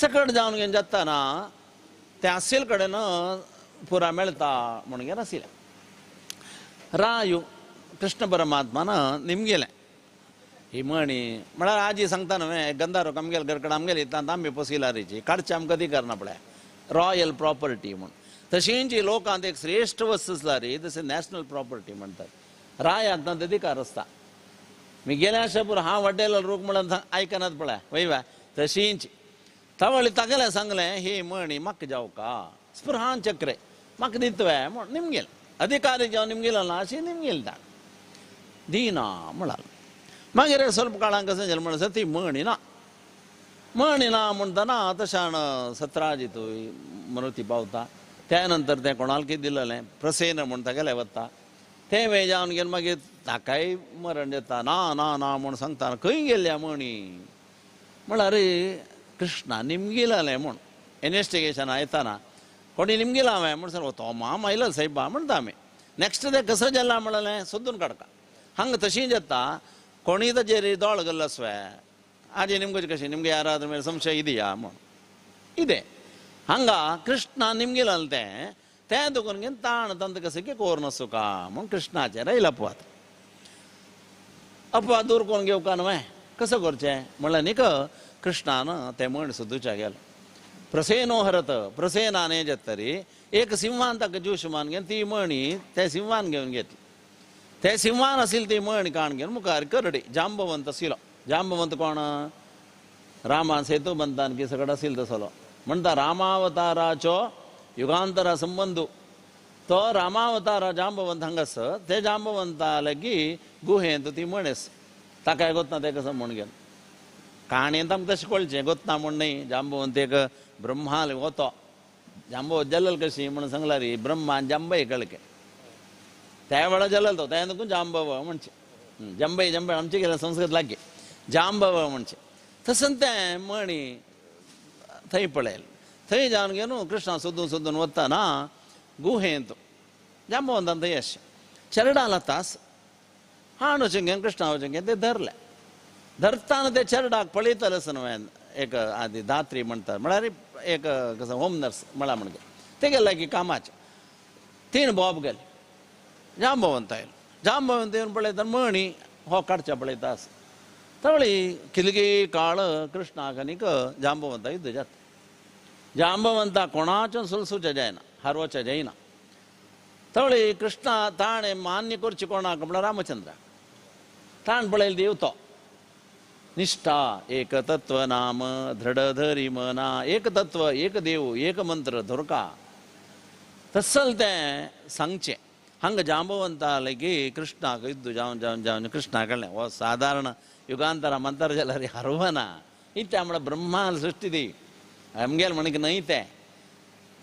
सकट जावन घेवन जाताना तें आसिल कडेन पुरा मेळटा म्हण घेवन आशिल्लें रायू कृष्ण परमात्मान निमगेलें ही मणी म्हळ्यार आजी सांगता न्हय गंधारो आमगेले घरकडे आमगेले येतात आमी पसिलारीची काडची आमकां ती करना पळय रॉयल प्रॉपर्टी म्हूण तशींच लोकांत एक श्रेष्ठ वस्त आसला रे तशें नॅशनल प्रॉपर्टी म्हणटात रायाक ना अधिकार आसता मी गेल्या अशें पुरो हांव वड्डेलो लोक म्हणून आयकनात पळय वयवा तशींच तावळी तागेलें सांगलें ही मणी म्हाका जावका स्पृहान चक्रे म्हाका दितवे म्हूण निमगेल अधिकारी जावन निमगेलो ना अशी निमगेल ता दिना म्हणाल मागीर ಸ್ವಲ್ಪ काळान कशें जालें म्हणून ती मणी ना म्हणटना तशान 17 जितूय मृती पावता त्या नंतर तें कोणाल कितें दिलेलें प्रसेन म्हूण तागेलें वता तें वेळ जावन गेलें मागीर ताकाय मरण जाता ना ना ना म्हूण सांगता खंय गेल्या मणी म्हळ्यार रे कृष्णा निमगेलें म्हूण इन्वेस्टिगेशना येताना कोणी निमगेला हांवें म्हूण सांग तो माम आयलो सायबा म्हणटा आमी नेक्स्ट डे कसो जाला म्हणलें सोदून काडका हांगा तशीं जाता कोणी ताजेर दोळ गेल्लो स्वे आजी निमगेची कशी निमगे आराधने ಮೇಲೆ ಸಂಶಯ ಇದೆಯಾ म्हूण ಇದೆ हांगा कृष्णा निमगेलें तें दुखून घेवन ताण तंत कसं की कोर नसुका म्हूण कृष्णाचेर आयला अपवाद दूर करून घेवका न्हय कसं करचें म्हणल्यार न्ही कृष्णान तें म्हण सोदूच्या गेलो प्रसेनो हरत प्रसेनाने जेतरी एक सिंहान ताका जुशमान घेवन ती मणी ते सिंहान घेवन घेतली ते सिंहान आशिल्ली ती मणी काण घेवन मुखार करडी जांबवंत आशिल्लो जांबवंत कोण रामान सेतू बंदान की सगळं आशिल्लो तसलो म्हणटा रामावताराचो युगांतरा संबंधू तो रामावतारा जांबवंत हांगास ते जांबवंता लेगी गुहेंत ती मणेस ताकाय गोतना ते कसं म्हण घेवन काणयेंत आमकां तशें कळचें गोतना म्हण न्हय जांबवंत एक ब्रह्माल वतो जांबवत जल्लल कशी म्हणून सांगला रे ब्रह्मान जांबय कळके त्या वेळा जल्लल तो त्या देखून जांबव म्हणचे जंबय जंबय आमचे गेले संस्कृत लागे जांबव म्हणचे तसंच तें मणी थंय पळयल थंय जावन घेवन कृष्णा सोदून सोदून वतना गुहेंत जांबवंतान थंय अशें चरडाला तास हाण वचून घेवन कृष्णा वचून घेवन ते धरले धरताना ते चरडाक पळयतले न्हय एक आदी धात्री म्हणटा म्हळ्यार एक कसं होम नर्स म्हळ्यार म्हणजे ते गेले की कामाचे 3 बॉब गेले जांबवंत आयलो जांबवंत येवन पळयता मणी हो काडचे पळयता आसा तवळी किलगी काळ कृष्णाक आनीक जांबवंता युध्द जाता जांबवंता कोणाचें सुलसूचें जायना हारोवचें जायना तवळी कृष्णा ताणें मान्य करचें कोणाक म्हळ्यार रामचंद्राक ताण पळयलो देव तो निष्ठा एकतत्व नाम दृढधरी मना एकतत्व एक देव एक मंत्र धोरका तस्सल तें सांगचें हंग जांबवंतालिगे कृष्णाक इद्दु जावन जावन जावन कृष्णा कळ्ळें हो साधारण युगांतर मंत्र जाल्यार हरवना इत्तें आमकां ब्रह्मान सृश्टी दी आमगेल म्हणक न्हय तें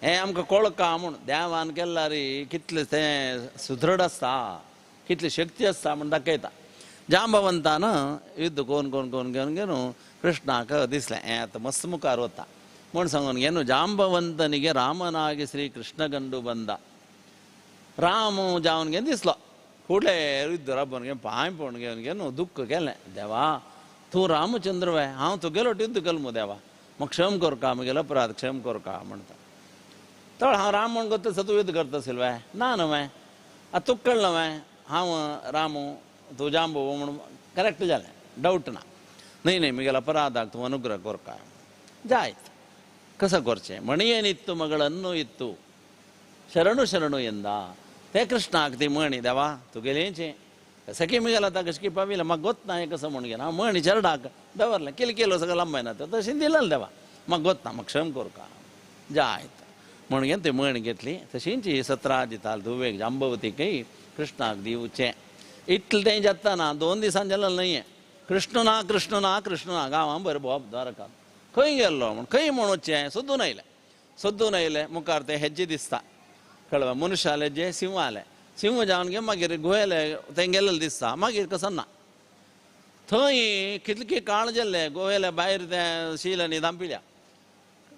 हें आमकां कळका म्हूण देवान केल्ला रे कितलें तें सुदृढ आसता कितली शक्ती आसता म्हूण दाखयता जांबवंतान युद्ध कोण कोण कोण घेवन घेवन कृष्णाक दिसलें हें आतां मस्त मुखार वता म्हूण सांगून घेवन जांबवंतनिगे रामनागे श्री कृष्ण गंडू बंदा राम जावन घेवन दिसलो फुडले युद्ध राबोवन घेवन पांय पळोवन घेवन घेवन दुख्ख केलें देवा तूं रामचंद्र वय हांव तुगेलो युद्ध केलो मू देवा म्हाका क्षम करका म्हगेलो अपराध क्षम करका म्हणटा तर हांव राम म्हूण करता तूं युद्ध करता सिल्वय ना न्हू वय आतां तुका कळ्ळें वय हांव रामू तूं जांबू म्हणून करेक्ट जालें डावट ना न्हय न्हय म्हगेलो अपराधाक तूं अनुग्रह करका जायत कसं करचें मणयेनित्तु मಗಳನ್ನೂ इत्तु ಶರಣು ಶರಣು ಎಂದ ते कृष्णाक ती म्हणी देवा तुगेलेंचें सखी म्हगेलो आतां कशें पाविलें म्हाका गोत्ता हें कसं म्हूण घेवन हांव म्हणी चरडाक दवरलें किल केलो सगळें लंबायना तशें दिलें देवा म्हाका गोत्ता म्हाका क्षम करका जायत म्हूण घेवन ती म्हण घेतली तशींच 17 दिताल धुवेक जांबवतीकय कृष्णाक दिवचें इतलें तें जाताना 2 दिसान जालें न्हय कृष्ण ना कृष्ण ना कृष्ण ना गांवां बरें भोंवप द्वारका खंय गेल्लो म्हूण खंय म्हूण वचचें सोदून आयलें मुखार तें हेज्जे दिसता कळवा मनुष्य आले जे सिंह आले सिंह जावन गे मागीर गुहेले थंय गेल्लें दिसता मागीर कसो ना थंय कितले काळ जाल्ले गुहेले भायर तें शिलांनी धांपिल्या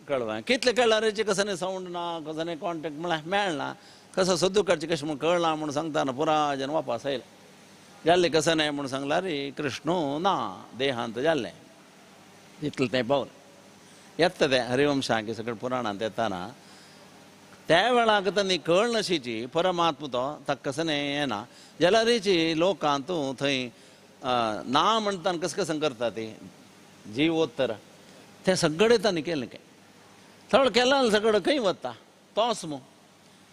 कळवा कितले कळारेचे कसं नाही सावंड ना कसं नाही कॉन्टेक्ट म्हळ्यार मेळना कसं सोदू काडचें कशें म्हूण कळना म्हूण सांगतना पुराय वापस आयले जाल्लें कसं नाही म्हूण सांगला रे कृष्णू ना देहांत जाल्लें इतलें तें पावलें येता तें हरिवंशांकी सगळें पुराणांत येताना त्या वेळाक तांणी कळ नशीची परमात्म तो ताका कसं नाही येना जाल्यारीची लोकां तूं थंय ना म्हणटाना कसं कसं करता ती जीवोत्तर तें सगळें तांणी केलें काय थोडं केलां सगळें खंय वता तोच मू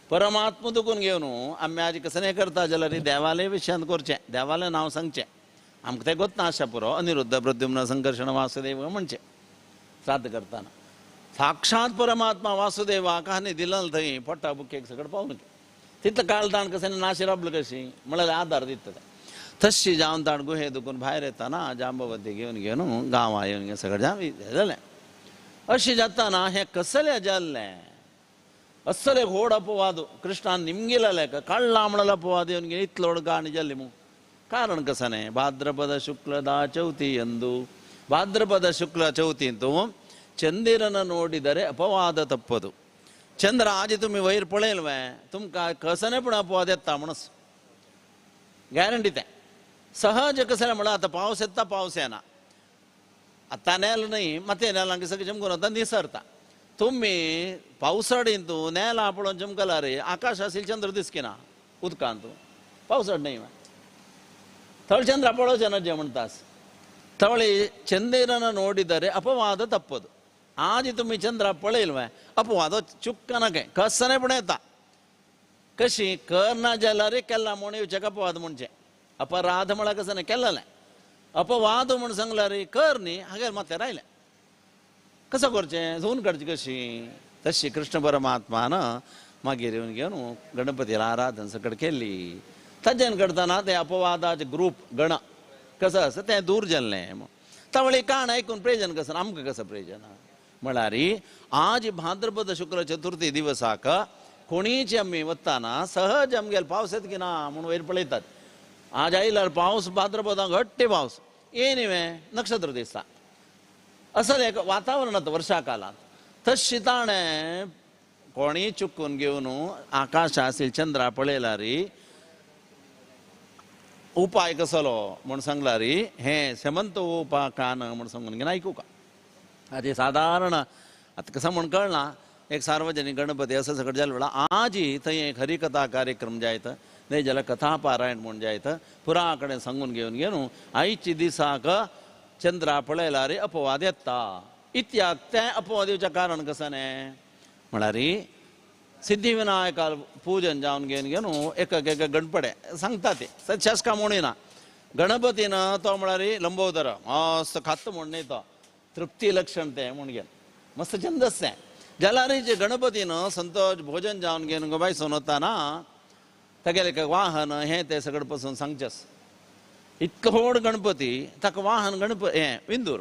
परमात्म दुखून घेवन आमी आज कसं नाही करता जाल्यार देवालय विशयांत करचें देवालय नांव सांगचें आमकां तें गोत्ता आसचें पुरो अनिरुद्ध प्रद्युम्न संकर्षण वासुदेव म्हणचें श्राद्ध करताना साक्षात परमात्मा वासुदेवाक हांणी दिलें थंय पोटा बुकेक सगळें पावलें तितलें काळ ताण कशें नाशी राबलें कशी म्हळ्यार आदार दिता तें तशी जावन ताण गुहे दुखून भायर येताना जांबवती घेवन गांवां येवन सगळें जालें अशें जाताना हें कसलें जाल्लें असलें व्हड अपवाद कृष्णान निमगेलें काडला म्हणलें अपवाद येवन घेवन इतलो व्हड गाणी जाल्ली मू कारण कसं न्हय भाद्रपद शुक्लदा चौथी ಎಂದು ಭಾದ್ರಪದ ಶುಕ್ಲ ಚೌತಿ ಅಂತೂ ಚಂದಿರನ ನೋಡಿದರೆ अपवाद ತಪ್ಪದು चंद्र आज तुम्ही वयर पळयलवे तुमकां कसने पण अपवाद येता म्हणून गॅरंटी तें सहज कसलें म्हणल्यार आतां पावस येता पावस येना आतां नेल न्हय मातये नेलांक सगळें चमकून वता निसरता तुम्ही पावसाळींत नेलां पळोवन चमकला रे आकाश आशिल्लें चंद्र दिसकिना उदकांत पावसाळ न्हय थळ चंद्र पळोवचें ना जें म्हणटास थळी चंदिरन ನೋಡಿದರೆ अपवाद ತಪ್ಪದು आज तुम्ही चंद्र पळयलवे अपवाद चुक्कना काय कसने पण येता कशी करना जाल्यार केला म्हूण येवचें अपवाद म्हणचें अपराध म्हळ्यार कसं न्हय केल्लें अपवाद म्हूण सांगल्यार कर न्ही हागेर मातशें रायलें कसं करचें धुवन काडचें कशी तशी कृष्ण परमात्मान मागीर येवन घेवन गणपतीला आराधन सकट केली ताजेन करतना ते अपवादाचे ग्रूप गण कसं आसा तें दूर जाल्लें तावळी काण आयकून प्रयोजन कसं आमकां कसं प्रयोजन म्हळ्यार आज भाद्रपद शुक्ल चतुर्थी दिवसाक कोणीच आमी वताना सहज आमगेर पावस येता की ना म्हूण वयर पळयतात आज आयल्यार पावस भाद्रपदाक घट्टे पावस येनिवे नक्षत्र दिसता असलें एक वातावरण आतां वर्षा कालांत तशी ताणें कोणीय चुकून घेवन आकाश आशिल्लें चंद्रा पळयल्यार उपाय कसलो म्हूण सांगल्यार हें सेमंत उपाकान म्हूण सांगून घेवन आयकूं का आतां सादारण आतां कसं म्हूण कळना एक सार्वजनीक गणपती असं सगळें जालें वेळा आज थंय एक हरिकथा कार्यक्रम जायत न्हय जाल्यार कथा पारायण म्हूण जायत पुरा कडेन सांगून घेवन आयच्या दिसाक चंद्रा पळयल्यार अपवाद येता इत्याक तें अपवाद येवचें कारण कसं न्हय म्हळ्यार सिद्धिविनायका पूजन जावन घेवन एक गणपडे सांगता ते शासका म्हणूना गणपतीन तो म्हळ्यार लंबोदर मस्त खात म्हणणे तो तृप्ती लक्षण ते म्हणगे मस्त छंदस तें जाल्यार जे गणपतीन संतोष भोजन जावन घेवन गोबाय सोनताना तेगेले वाहन हें तें सगळें पासून सांगचेस इतको व्हड गणपती ताका वाहन हें विंदूर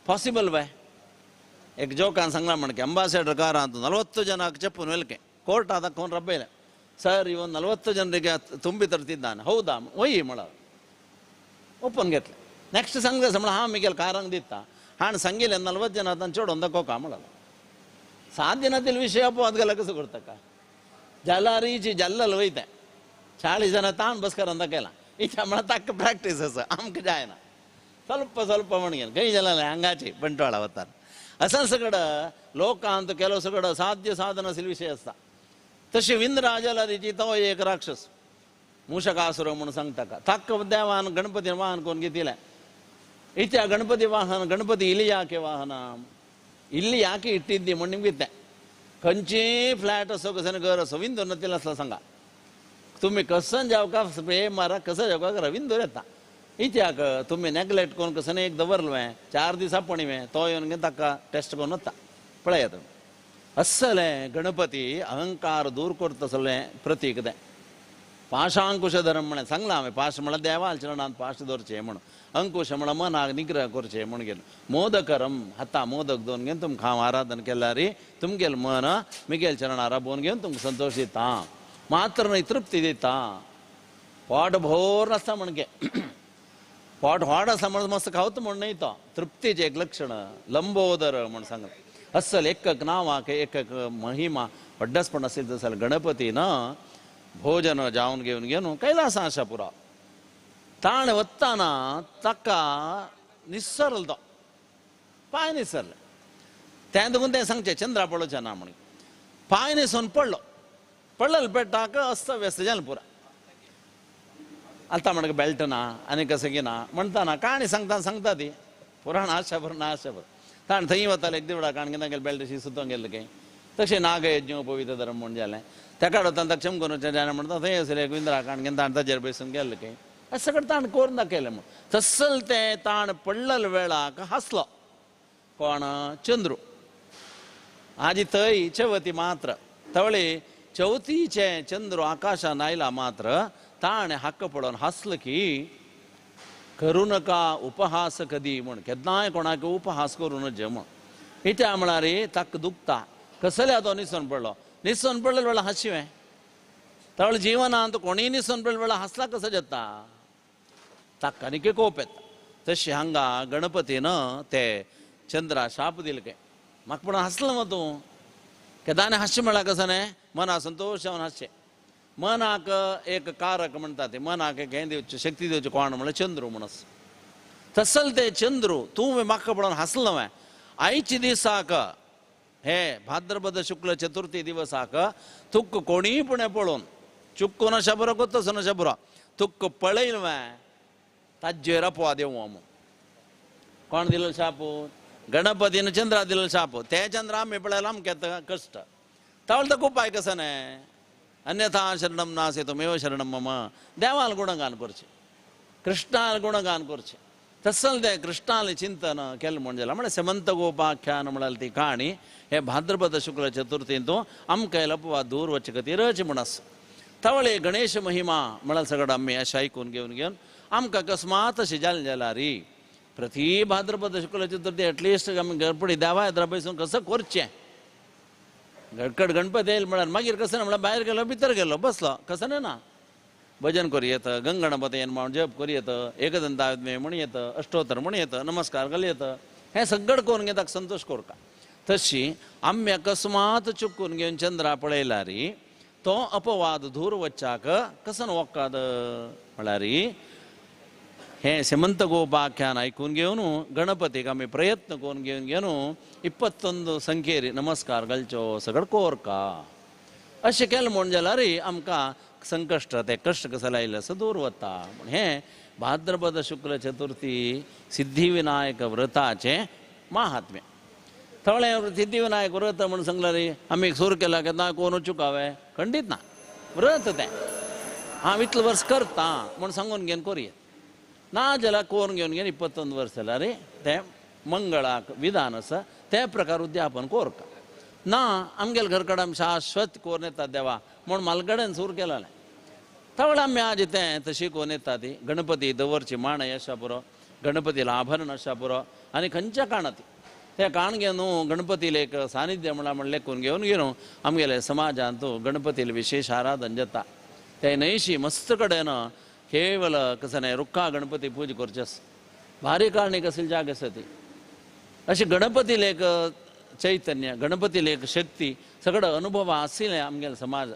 पॉसिबल बाय एक जोकान सांगला म्हणके अंबासेडर ಕಾರಂತ 40 ಜನಕ್ಕೆ ಚೆಪ್ಪು ವೆಲ್ಕೆ ಕೋರ್ಟ್ ಅದಕ್ಕೊಂಡು ರಬ್ಬೇಲೆ ಸರ್ ಇವನು 40 ಜನರಿಗೆ ತುಂಬಿ ತರ್ತಿದ್ದಾನೆ ಹೌದಾ ಒಯ್ಯಿ ಮಳ ಒಪ್ಪನ್ घेतले नेक्स्ट सांगले समळ हा मिगेल कारांग दिता हाण सांगिले 40 जन आता चोड ಒಂದಕ್ಕೋ ಕಾಮಳಲ್ಲ 7 ದಿನದಲ್ಲಿ ವಿಷಯ ಅಪವಾದಗಲ कसं करता का जालारीची जल्लल वयते 40 जन ताण बसकर अंदकेला इच्छा मला ताक प्रॅक्टिस असं आमक जायना ಸ್ವಲ್ಪ म्हणगे काही जला हंगाची ಬಂಟ್ವಾಳ ಅವತಾರ असं सगळं लोकांत ಕೆಲವು सगळं साध्य साधनशील विषय असता तसे विंद्राजाला तो एक राक्षस मूषकासुर म्हणून सांगता का ताक देवान गणपती वाहन कोण घेतले इत्या गणपती वाहन गणपती ಇಲ್ಲಿ ಯಾಕೆ ವಾಹನ ಇಲ್ಲಿ ಯಾಕೆ ಇಟ್ಟಿದ್ದಿ म्हणून निमित्त खंयची फ्लॅट असो कसं घर असो विंदोर नतील असला सांगा तुम्ही कसं जाव का प्रेम मारा कसं जाव का विंदोर येता इत्याक तुम्ही नेग्लेक्ट करून कसं एक दवरलवें 4 दिसा पणिवें तो येवन ताका टेस्ट करून वता पळयात असले गणपती अहंकार दूर करता असलें प्रतीक तें पाशांकुश धर्म म्हणे सांगला हांवें पाश म्हळ्यार देवाल चरणांत पाश दवरचें म्हणून अंकुश म्हळ्यार मनाक निग्रह करचें म्हण गेलो मोदकरम हाता मोदक दोन घेवन तुमकां हांव आराधन केल्यार तुमगेल मन मिगेल चरणां राबोवन घेवन तुमकां संतोष दिता मात्र न्हय तृप्ती दिता पोट भोर नासता म्हणगे पोट व्हड आसा म्हण मस्त खावता म्हण न्हय तो तृप्तीचें एक लक्षण लंबोदर म्हण सांगता असल एक नांवाक एक महिमा व्हड्डसपण आशिल्लो तसले गणपतीन भोजन जावन घेवन कैलास आशापुरा ताण वताना ताका निसरलो तो पांय निसरले तें देखून तें सांगचें चंद्रा पळोवचें ना म्हण पांय निसून पडलो पेटाक अस्त व्यस्त जालें पुरा आतां म्हणटा बेल्ट ना आनी कसं ना म्हणटाना काणी सांगता ती पुराण आशाभर ना आशाभर ताण थंय वताले एक देवळा काण गेले बेल्ट शी सुतोंक गेले काय तशें नागयज्ञ पवित्र धर्म म्हण जालें तेका वताना ताका चमकून जालें म्हणटा थंय असले एक विंद्रा काण घेवन ताण ताजेर बसून गेले काय असं सगळें ताण करून दाखयलें म्हण तसल तें ताण पडलेल्या वेळाक हांसलो कोण चंद्रू आजी थंय चवती मात्र तवळी चवथीचे चंद्रू आकाशान आयला मात्र ताणे हक्क पडोवन हांसलो की करू नका उपहास कधी म्हण केन्नाय कोणाक उपहास करू नजे म्हण इत्या म्हळ्यार ताका दुखता कसले तो निसोन पडलेल्या वेळा हांशिवें तवळ जिवनांत कोणीय निसोन पडलेल्या वेळा हांसला कसो जाता ताका आनीक कोप येता तशें हांगा गणपतीन ते चंद्रा शाप दिले काय म्हाका पण हांसलो मग तूं केदांनी हास्य म्हळ्यार कसं न्हय मना संतोश जावन हास्य मनाक एक कारक म्हणटा ते मनाक एक हें दिवचें शक्ती दिवचें कोण म्हळ्यार चंद्रू म्हणस तसल ते चंद्रू तूं म्हाका पळोवन हांसलो हांवें आयच्या दिसाक हे भाद्रपद शुक्ल चतुर्थी दिवसाक तुक कोणीय पुणे पळोवन चुक्कून अशा बरो कोत्तसो अशा बरो तुक पळयलें ताजेर अपवाद येवं म्हूण कोण दिलो शाप गणपतीन चंद्रा दिलो शाप ते चंद्र आमी पळयला आमकां कश्ट तावळ ताका उपाय कसो न्हय अन्यथा शरणम नास्ति त्वमेव शरणम मम देवाल गुणगान करचें कृष्णाल गुणगान करचें तसल तें कृष्णाल चिंतन केलें म्हण जाल्यार म्हळ्यार समंत गोपाख्यान म्हळ्यार ती काणी हे भाद्रपद शुक्ल चतुर्थींतू आमकां अपवाद दूर वचे खातीर रच म्हण आसा तवळे गणेश महिमा म्हळ्यार सगळें आमी अशें आयकून घेवन आमकां अकस्मात अशें जालें जाल्यार प्रती भाद्रपद शुक्ल चतुर्थी एटलिस्ट आमी गणपती देवा येद्रा बसून कसं करचें गडकड गणपती येयलो म्हळ्यार मागीर कसं ना म्हळ्यार भायर गेलो भितर गेलो बसलो कसं ना भजन करूं येता गंगणपती म्हण जप करूं येता एकदंतायुध्मय म्हण येता अष्टोत्तर म्हण येता नमस्कार घाल येता हें सगळें करून घेता संतोष कोरता तशी आमी अकस्मात चुकून घेवन चंद्रा पळयल्यार तो अपवाद दूर वच्चाक कसं वखद म्हळ्यार हे सेमंत गोपाख्यान आयकून घेवन गणपतीक आमी प्रयत्न करून घेवन 21 संख्येर नमस्कार घालचो सगळें कोरका अशें केलें म्हण जाल्यार आमकां संकश्ट ते कश्ट कसं लायले असं दूर वता हें भाद्रपद शुक्ल चतुर्थी सिद्धिविनायक व्रताचें महात्म्य थोडें सिद्धिविनायक व्रत म्हणून सांगल्यार आमी सूर केला केन्ना कोण चुकावे खंडीत ना व्रत तें हांव इतलें वर्स करता म्हूण सांगून घेवन कोरयेत ना जला कोण घेऊन घेऊन 21 वर्ष जाला रे ते मंगळाक विधानस त्या प्रकार उद्यापन कोरका ना आमगेल घरकडे आमी शाश्वत कोण येतात देवा म्हणून मालगड्यान सूर केला तवळ आम्ही आज ते तशी कोण येतात ती गणपती दवरची माण अशा पुरो गणपतीला आभरण अशा पुरो आणि खंयच्या काणाती त्या काण घेऊन गणपतीला एक सानिध्य म्हणले कोण घेऊन गेलो आमगेले समाजांत गणपतीला विशेष आराधन जाता ते नैशी मस्त कडेन केवल कसं नाही रुक्का गणपती पूज करचस भारी काळणी कसेल जाग असती अशी गणपतीला एक चैतन्य गणपतीला एक शक्ती सगळं अनुभव आसले आमगेल समाज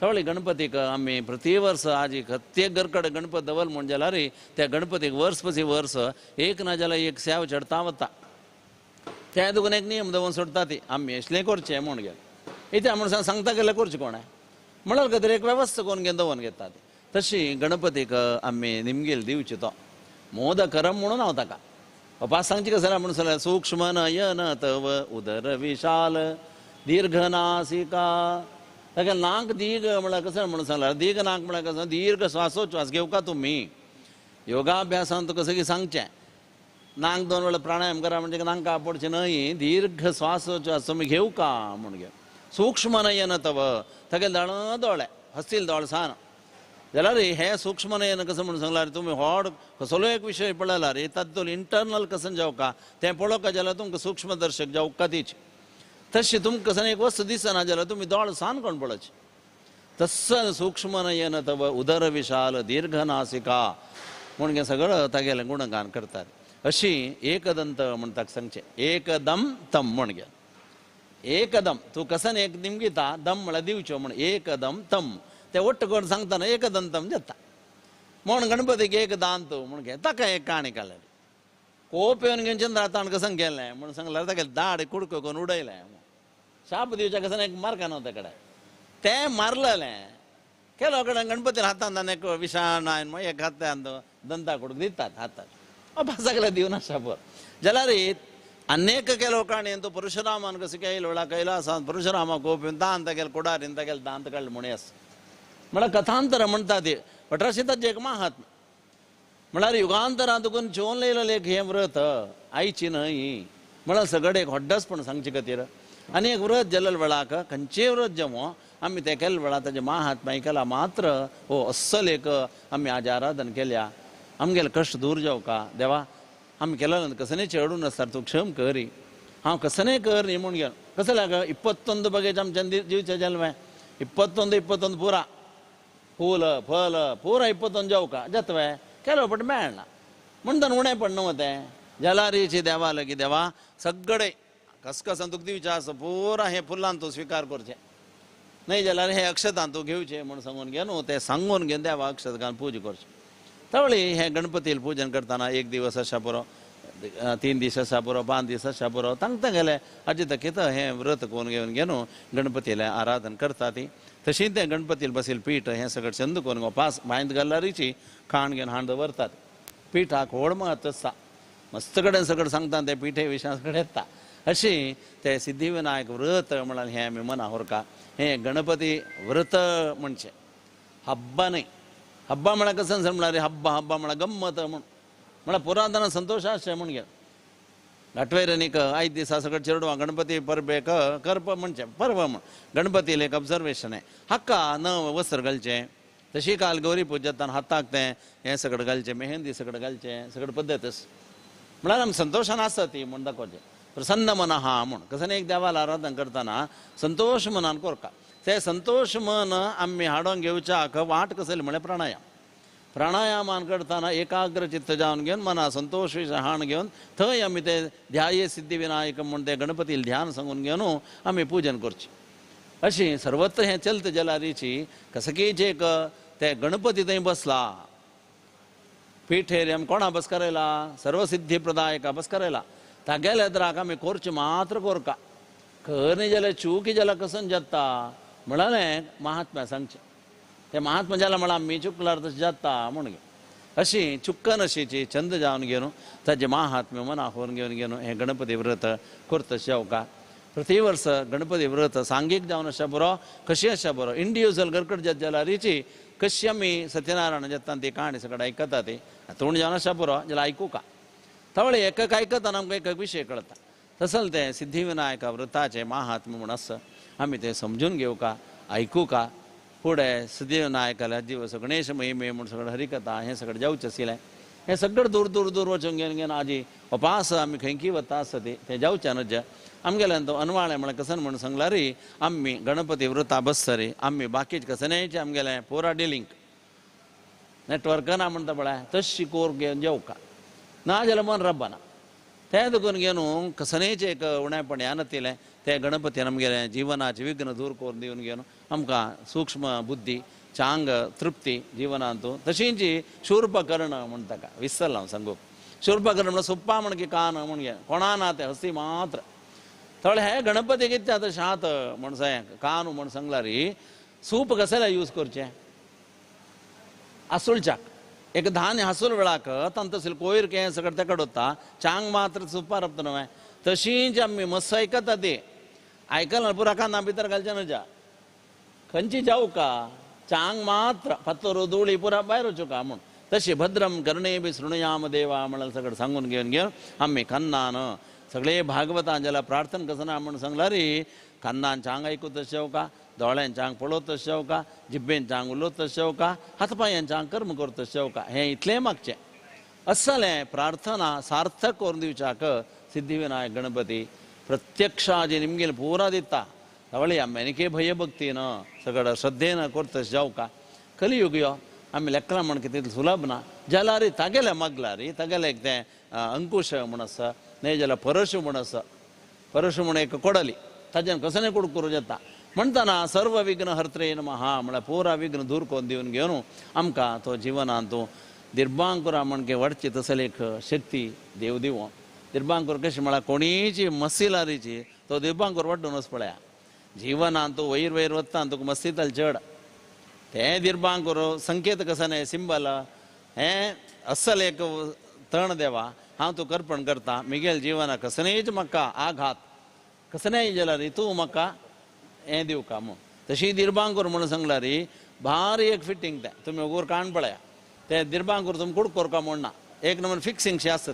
तवळी गणपतीक आम्ही प्रतिवर्ष आज प्रत्येक घरकडे गणपत दवल म्हण जाला रे त्या गणपतीक वर्ष पसी वर्ष एक ना जाल्यार एक सेव चढता वता त्या दुकान एक नियम दवन सोडता ती आम्ही असले करचे म्हण गेले इथे आम्ही सांगता गेल्यार करचे कोण आहे म्हणाल का तरी एक व्यवस्था कोण घेऊन दवन घेतात तशी गणपतीक आम्ही निमगेल दिवची तो मोद करम म्हणून हांव ताका पास सांगची कसं म्हणून सगळ्या सूक्ष्म नयन तव उदर विशाल दीर्घ नासिका ताका नाक दीर्घ म्हळ्यार कसं म्हणून सांगला दीर्घ नाक म्हळ्यार कसं दीर्घ श्वासोच्छ्वास घेवका तुम्ही योगाभ्यासान तुका सगळी सांगचें नाक 2 वेळा प्राणायाम करा म्हणजे नांका पडचें न्हय दीर्घ श्वासोच्छ्वास तुम्ही घेवका म्हण घे सूक्ष्म नयन तव तागे दळ दोळे हसतील दोळसान जाल्यार हे सूक्ष्म नयन कसं म्हणून सांगल्यार तुमी व्हड कसलो एक विशय पळयला रे तातूंत इंटरनल कसन जावका तें पळोवका जाल्यार तुमकां सूक्ष्मदर्शक जावका तीच तशी तुमकां कसं एक वस्त दिसना जाल्यार तुमी दोळ सान कोण पळोवचे तस्स सूक्ष्म नयन तव उदर विशाल दीर्घ नासिका म्हण सगळं तागेलें गुणगान करतात अशी एकदंत म्हण ताका सांगचें एकदम तम म्हण घे एकदम तूं कसन एक निमगिता दम म्हळ्यार दिवच्यो म्हण एकदम तम ते ಒಟ್ಟು करून सांगताना एकदंतम जाता म्हण गणपतीक एक दांत म्हण घे ताका एक काणी काडली कोप येवन घेवन चंद्राताण कसन गेलें म्हण सांगल्यार तागेलें दाड कुडको करून उडयलें शाप दिवच्या कसन एक मारका न्हू ताकडे तें मारलेलें केलो कडेन गणपतीन हातांत आनी एक विशाण आयन एक हातांत दंता कुडक दितात हाताक सगळें दिवन शाप जाल्यार अनेक केलो काणी तो परशुरामान कसं केलो वेळा कैलासांत परशुरामा कोप येवन दान तागेलें कुडारीन तागेलें दांत काडलें म्हण आसा म्हळ्यार कथांतर म्हणटा ती अठराशे ताचें एक महात्म म्हळ्यार युगांतरांत तुकून जेवन लयलेलें एक हें व्रत आयची न्हय म्हळ्यार सगळे एक होड्डसपण सांगचे खातीर आनी एक व्रत जाल्ले वेळाक खंयचेय व्रत जेवो आमी तें केले वेळार ताचें महात्म्य आयकलां मात्र हो अस्सल एक आमी आज आराधन केल्या आमगेले कश्ट दूर जावका देवा आमी केलें कसनेचें अडून आसता तूं क्षम करी हांव कसनेय कर न्ही म्हूण घेवन कसं लाग 21 बगेचे आमच्यान जिवचें जल्में 21 पुरा फूल फल पुरा 21 जावका जातवे केलो पण मेळना म्हणटन उणें पडना वता तें जलारीची देवा लगी देवा सगळे कसकसान तुका दिवचें आसा पुरा हें फुलान तूं स्विकार करचें न्हय जाल्यार हे अक्षतां तूं घेवचें म्हूण सांगून घे न्हू तें सांगून घेवन देवा अक्षत घालून पूजा करचें तवळी हे गणपतीला पूजन करतना एक दिवस आसा पुरो 3 दीस आसा पुरो 5 दीस आसा पुरो तांकां गेले हाजे तकीत हें व्रत कोण घेवन घे न्हू गणपतीला आराधन करता ती तशी तें गणपतीला बसील पीठ हें सगळें छंद करून गो पास भायंत गल्लारीची खाण घेवन हांड दवरतात पिठाक व्हड महत्व आसता मस्त कडेन सगळें सांगता ते पिठे विशया कडेन येता अशी ते सिद्धिविनायक व्रत म्हळ्यार हें आमी मना व्हरका हें गणपती व्रत म्हणचें हब्बा न्हय हब्बा म्हळ्यार कसं म्हळ्यार हब्बा म्हळ्यार गम्मत म्हळ्यार पुरातन संतोश आसचें म्हण घे घाटवेरनीक 5 दिसा सगळें चेडवां गणपती परबेक करप म्हणचें पर्व म्हण गणपतीला एक ऑब्जर्वेशन आहे हक्का नव वस्त्र घालचें तशी काल गौरी पुजताना हाताक तें हें सगळें घालचें मेहंदी सगळें घालचें सगळें पद्दत म्हळ्यार आमी संतोशान आसता ती म्हण दाखोवचें प्रसन्न मन हा म्हण कसं एक देवाला आराधन करतना संतोष मनान करता ते संतोष मन आमी हाडून घेवच्याक वाट कसली म्हळ्यार प्राणायामान करताना एकाग्र चित्त जावन घेवन मना संतोष हाण घेवन थंय आमी ते ध्याये सिद्धिविनायक म्हण ते गणपतीला ध्यान सांगून घेवन आमी पूजन करचें अशी सर्वत्र हें चलत जलारीची कसकीच एक ते गणपती थंय बसला पीठेर आमी कोणा बस करायला सर्वसिद्धी प्रदायका बस करायला तागेले येद्राक आमी करचें मात्र कोरका कर न्ही जाल्यार चूक जाल्यार कसन जाता म्हळ्यार महात्म्या सांगचें ते महात्मा जाल्यार म्हळ्यार आमी चुकल्यार तशें जाता म्हण अशी चुक्कन अशीची छंद जावन घेवन ताजें महात्म्य मना व्हरून घेवन हें गणपती व्रत करतशें जावका प्रति वर्ष गणपती व्रत सांगीक जावन आसा बरो कशी आसा बरो इंडिविज्युअल घरकड जाल्यारीची कशी आमी सत्यनारायण जेता ती कहाणी सगळं ऐकता ती तोंड जेवण आसा पुरो जाल्यार आयकूं का थवळे एकक आयकताना आमकां एक विशय कळटा तसल ते सिद्धिविनायका व्रताचे महात्म्य म्हूण आसा आमी ते समजून घेवं का आयकूं का फुडें सिद्धिविनायकाला दिवस गणेश महिमे म्हूण सगळें हरिकथा हें सगळें जावचें आशिल्लें हें सगळें दूर दूर दूर वचून घेवन घेवन आजी उपास आमी खंयकी वता आसा तें जावचें न्हय आमगेल्यान तो अनवाळें म्हळ्यार कसन म्हूण सांगला रे आमी गणपती व्रता बसतरी आमी बाकीचे कसनेचें आमगेलें पोरा डिलिंक नेटवर्क ना म्हणटा पळय तशी कोर घेवन जेवका ना जाल्यार मन रब्बाना तें देखून घेवन कसनेचें एक उणेपण ह्या नातिलें तें गणपतीन आमगेलें जिवनाचें विघ्न दूर करून दिवन घेवन आमकां सूक्ष्म बुद्धी चांग तृप्ती जिवनांतू तशींच शूर्पकर्ण म्हण ताका विसरला हांव सांगूक शूर्पकर्ण म्हण सोप्पा म्हण की कान म्हण घे कोणा ना तें हसी मात्र थोडे हे गणपती कितें आतां शांत म्हण सांग कान म्हण सांगला रे सूप कसले यूज करचें आसुळच्याक एक धान्य हासूल वेळाक तंतसील कोयर कें सगळें तेका डोता चांग मात्र सुपार रपता न्हय तशींच आमी मस्त आयकता ती आयकला पुरा काना भितर घालचें न्हय खंयची जावं का चांग मात्र पत्तोर धुळी पुरा भायर वचूं का म्हूण तशी भद्रम कर्णे बी शृणुयाम देवा म्हणून सगळें सांगून घेवन आमी कन्नान सगळे भागवतां जाल्यार प्रार्थना कसना म्हूण सांगला रे कन्नान चांग आयकूं तशें का दोळ्यान चांग पळोवं तशें का जिब्बेन चांग उलोवं तशें का हातपांयान चांग कर्म करता तशें का हें इतलें मागचें असलें प्रार्थना सार्थक करून दिवच्याक सिद्धिविनायक गणपती प्रत्यक्षाजी निमगेल पुरा दिता तवळी आमेनिके भयभक्तीन सगळं श्रद्धेन करता जावं का कलियुग यो आमी लेखला म्हण कितें सुलभ ना जाल्यार तागेले मगला रे तागेले एक तें अंकुश म्हूण आसा न्हय जाल्यार परशु म्हूण आसा परशु म्हूण एक कोडली ताच्यान कसलें कूड करूं येता म्हणटना सर्व विघ्न हर्त्रे नमः म्हळ्यार पुरा विघ्न दूर करून दिवन घेवन आमकां तो जिवनांत दिर्भांकुरा म्हण वाडची तसले एक शक्ती देव दिवं दिर्भांकूर कशें म्हळ्यार कोणीची मस्सिलारीची तो दिर्भांकूर वाडूनच पळया जिवनांत वयर वयर वता तुका मस्तिताल चड तें दिर्भांकूर संकेत कसं न्हय सिंबल हें असल एक तण देवा हांव तूं कर्पण करता मिगेल जिवनाक कसनेच म्हाका आघात कसनेय जाल्यार तूं म्हाका हें दिवं का म्हूण तशी दिर्भांकूर म्हणून सांगला रे भारी एक फिटींग तें तुमी वगोर काण पळया तें दिर्भांकूर तुमी कूड करता म्हूण ना एक नंबर फिक्सिंग शें आसता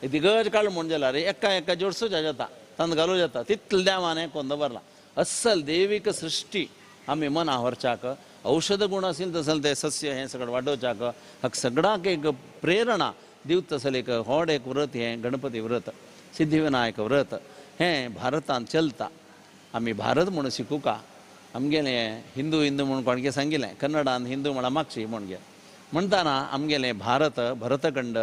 तें दिगज काळ म्हूण जाल्यार एका जोडसूच्या जाता तंद घालूं जाता तितलें देवान हें कोन्न दवरला अस्सल देवीक सृश्टी आमी मना व्हरच्याक औषध गुण आशिल्लें तसलें तें सस्य हें सगळें वाडोवच्याक हाका सगळ्याक एक प्रेरणा दिवत तसलें एक व्हड एक व्रत हें गणपती व्रत सिद्धिविनायक व्रत हें भारतांत चलता आमी भारत म्हूण शिकूं का आमगेलें हिंदू म्हूण कोणगे सांगिल्लें कन्नडांत हिंदू म्हळ्यार मागची म्हणगे म्हणटाना आमगेलें भारत भरतखंड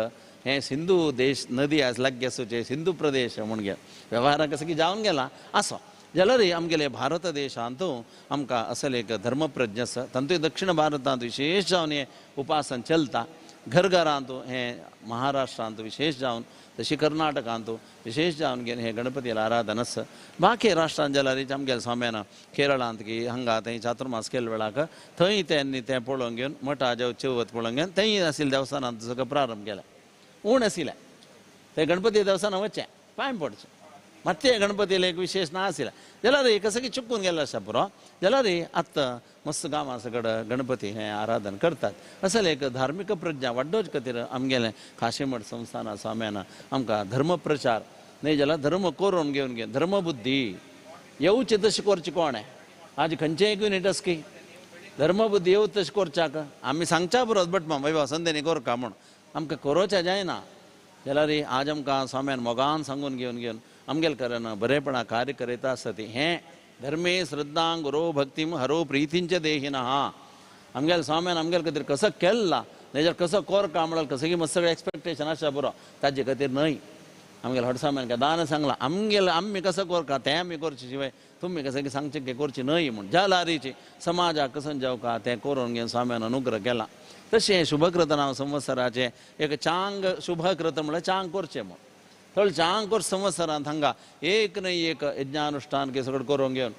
हें सिंधू देश नदी आज लागीं आसूचे सिंधू प्रदेश म्हणगे वेव्हाराक सगळी जावन गेला आसो जाल्यार आमगेले भारत देशांतू आमकां असल एक धर्मप्रज्ञ आसा तांतूय दक्षिण भारतांत विशेश जावन हें उपासन चलता घरघरांत हें महाराष्ट्रांत विशेष जावन तशी कर्नाटकांत विशेष जावन घेवन हें गणपतीला आराधन आसा बाकी राष्ट्रांत जाल्यार आमगेल्या स्वाम्यान केरळांत की हांगा थंय चातुर्मास केले वेळाक थंय त्यांनी तें पळोवन घेवन मठा चवथ पळोवन घेवन थंय आशिल्ल्या देवस्थानांत सगळो प्रारंभ केला उण आशिल्लें ते गणपती देवस्थानां वचचें पांय पडचें मात्शे गणपतीला एक विशेष ना आशिल्लें जाल्यार एक सगळी चुकून गेलो आसा पुरो जाल्यार आत्तां मस्त गांवां सगळें गणपती हें आराधन करतात असल एक धार्मीक प्रज्ञा वाडोवचे खातीर आमगेलें खाशेमठ संस्थाना स्वाम्यान आमकां धर्मप्रचार न्हय जाल्यार धर्म करून घेवन धर्मबुद्धी येवची तशी करची कोण आज खंयचेय युनिट आसकी धर्मबुद्धी येवं तशें करच्याक आमी सांगच्या पुरो बट बाबा संदेनी करका म्हूण आमकां करोवचें जायना जाल्यार आज आमकां स्वाम्यान मोगान सांगून घेवन आमगेल कारण बरेपणा कार्य करीता आसता ती हें धर्मे श्रद्धां गुरो भक्तीम हरो प्रितींच देहिनः आमगेल स्वाम्यान आमगेल खातीर कसो केल्ला नाजाल्यार कसो करका म्हळ्यार कसो मस्त सगळें एक्सपेक्टेशन आसा पुरो ताजे खातीर न्हय आमगेल हड स्वाम्यान दान सांगला आमगेल आमी कसो करका तें आमी करचे शिवाय तुमी कसो सांगचे की करची न्हय म्हूण जाल्यारीची समाजाक कसो जावका तें करून घेवन स्वाम्यान अनुग्रह केला तशें शुभकृत नांव संवत्सराचें एक चांग शुभकृत म्हळ्यार चांग करचें म्हूण थोडे चांग कर संवत्सरांत हांगा एक न्हय एक यज्ञानुश्ठान की सगळें करून घेवन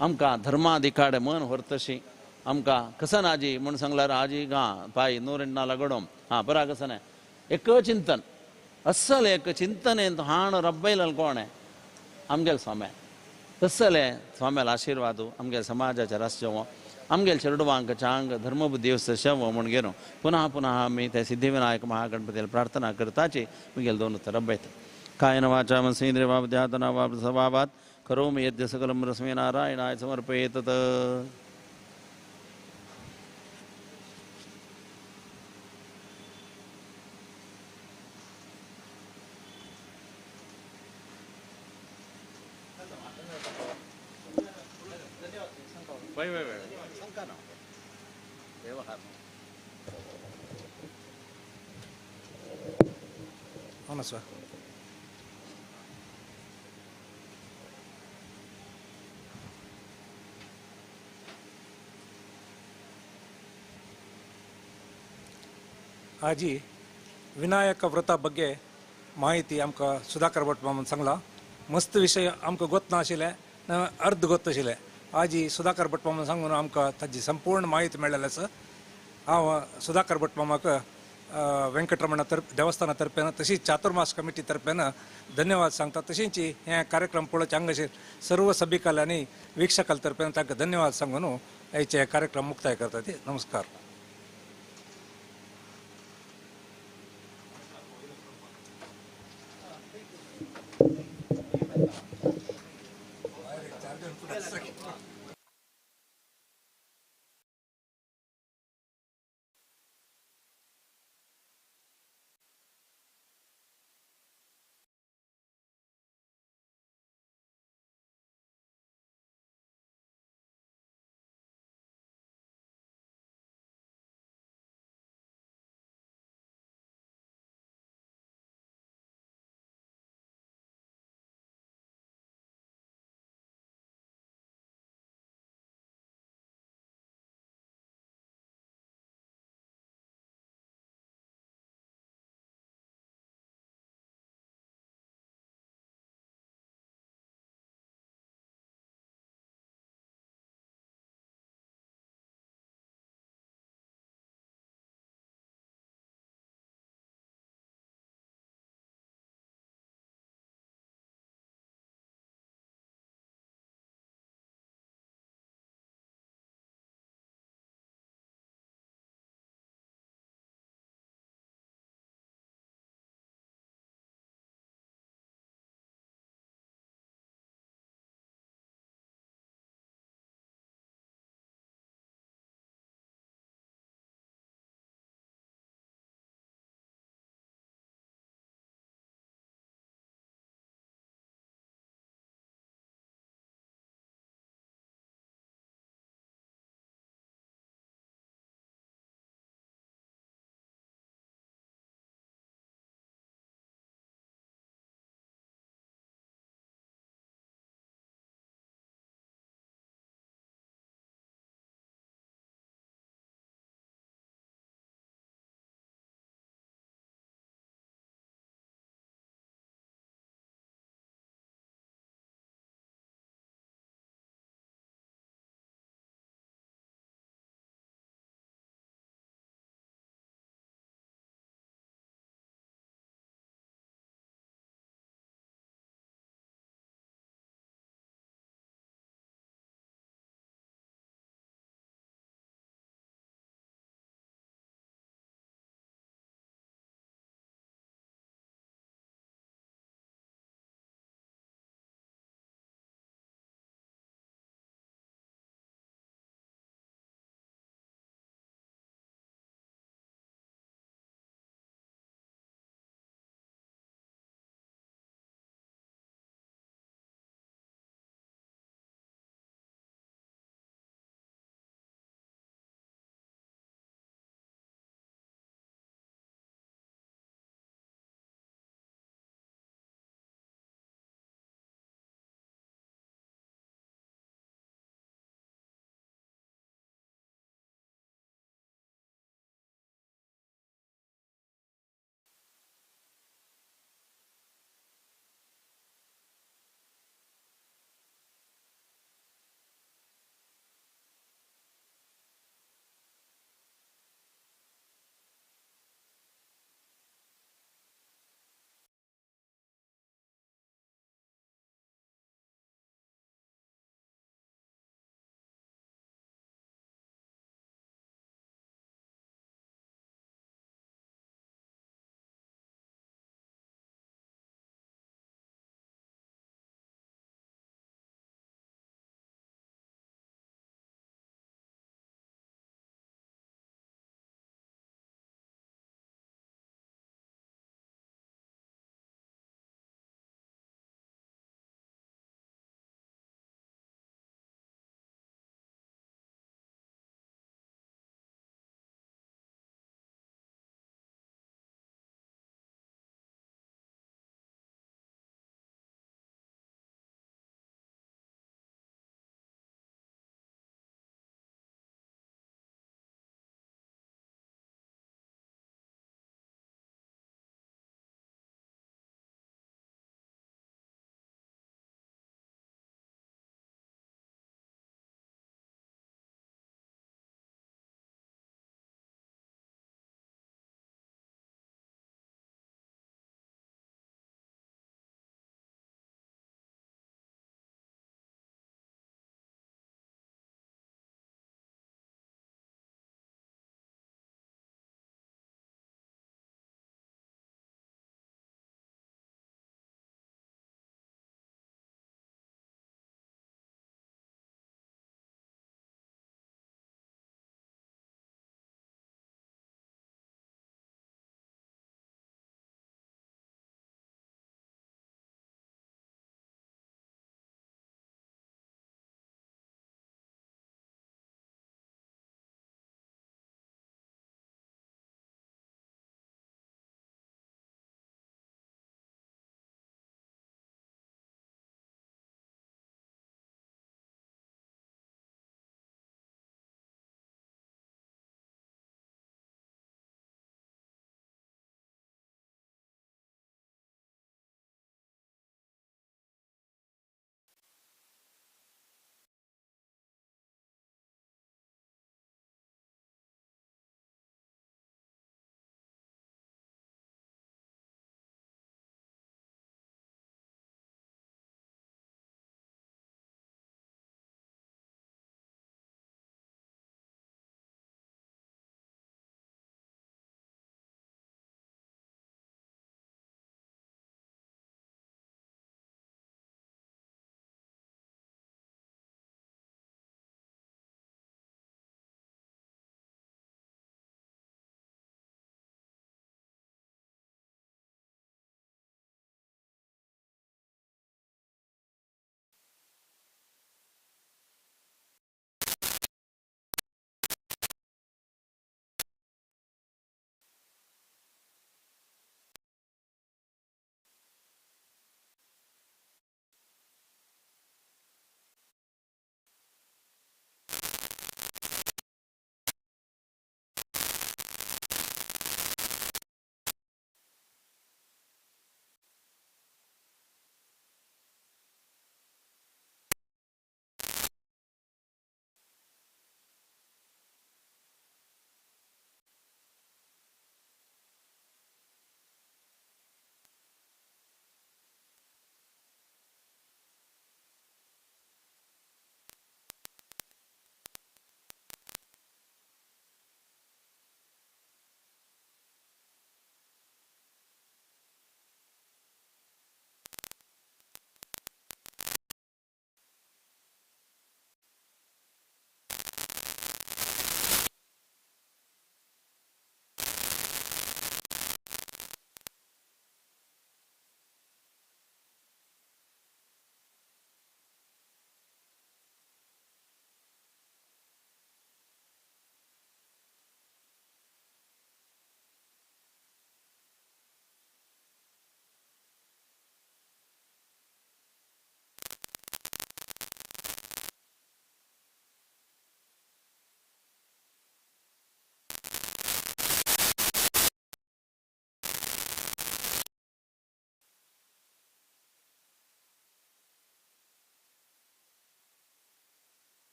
आमकां धर्माधिकाडे मन व्हरतशी आमकां कसन आजी म्हूण सांगल्यार आजी गा पाय नूरेंट नाला गडोम हां बरा कसन एक चिंतन असल एक चिंतनेंत हाण रब्बयलें कोण आमगेल स्वाम्या तसलें स्वाम्याल आशिर्वादू आमगे समाजाचेर आसचें आमगेल चरडवांक चांग धर्मबुद्धिवस्त शव म्हणगेनो पुनः पुनः आम्ही त्या सिद्धिविनायक महागणपतीला प्रार्थना करताचे मुगेल दोन उत्तर अभ्यत कायन वाचा मनसेंद्रिय वाध्यातना वा स्वभावात करोमि यद्य सकलम रश्मी नारायणाय समर्पयेत हो ना सर. आजी विनायक व्रता ಬಗ್ಗೆ माहिती आमकां सुधाकर भट मामन सांगला. मस्त विषय आमकां गोत नाशिल्ले अर्ध गोत आशिल्ले. आजी सुधाकर भट मामन सांगून आमकां ताची संपूर्ण माहिती मेळ्ळेली आसा. हांव सुधाकर भट मामाक व्यंकटरमण देवस्थाना तर्फेन तशीच चातुर्मास कमिटी तर्फेन धन्यवाद सांगता. तशींच हे कार्यक्रम पळोवचे हांगासर सर्व सभिकाल आनी वीक्षकाल तर्फेन तांकां धन्यवाद सांगून हेचे कार्यक्रम मुक्ताय करता. नमस्कार.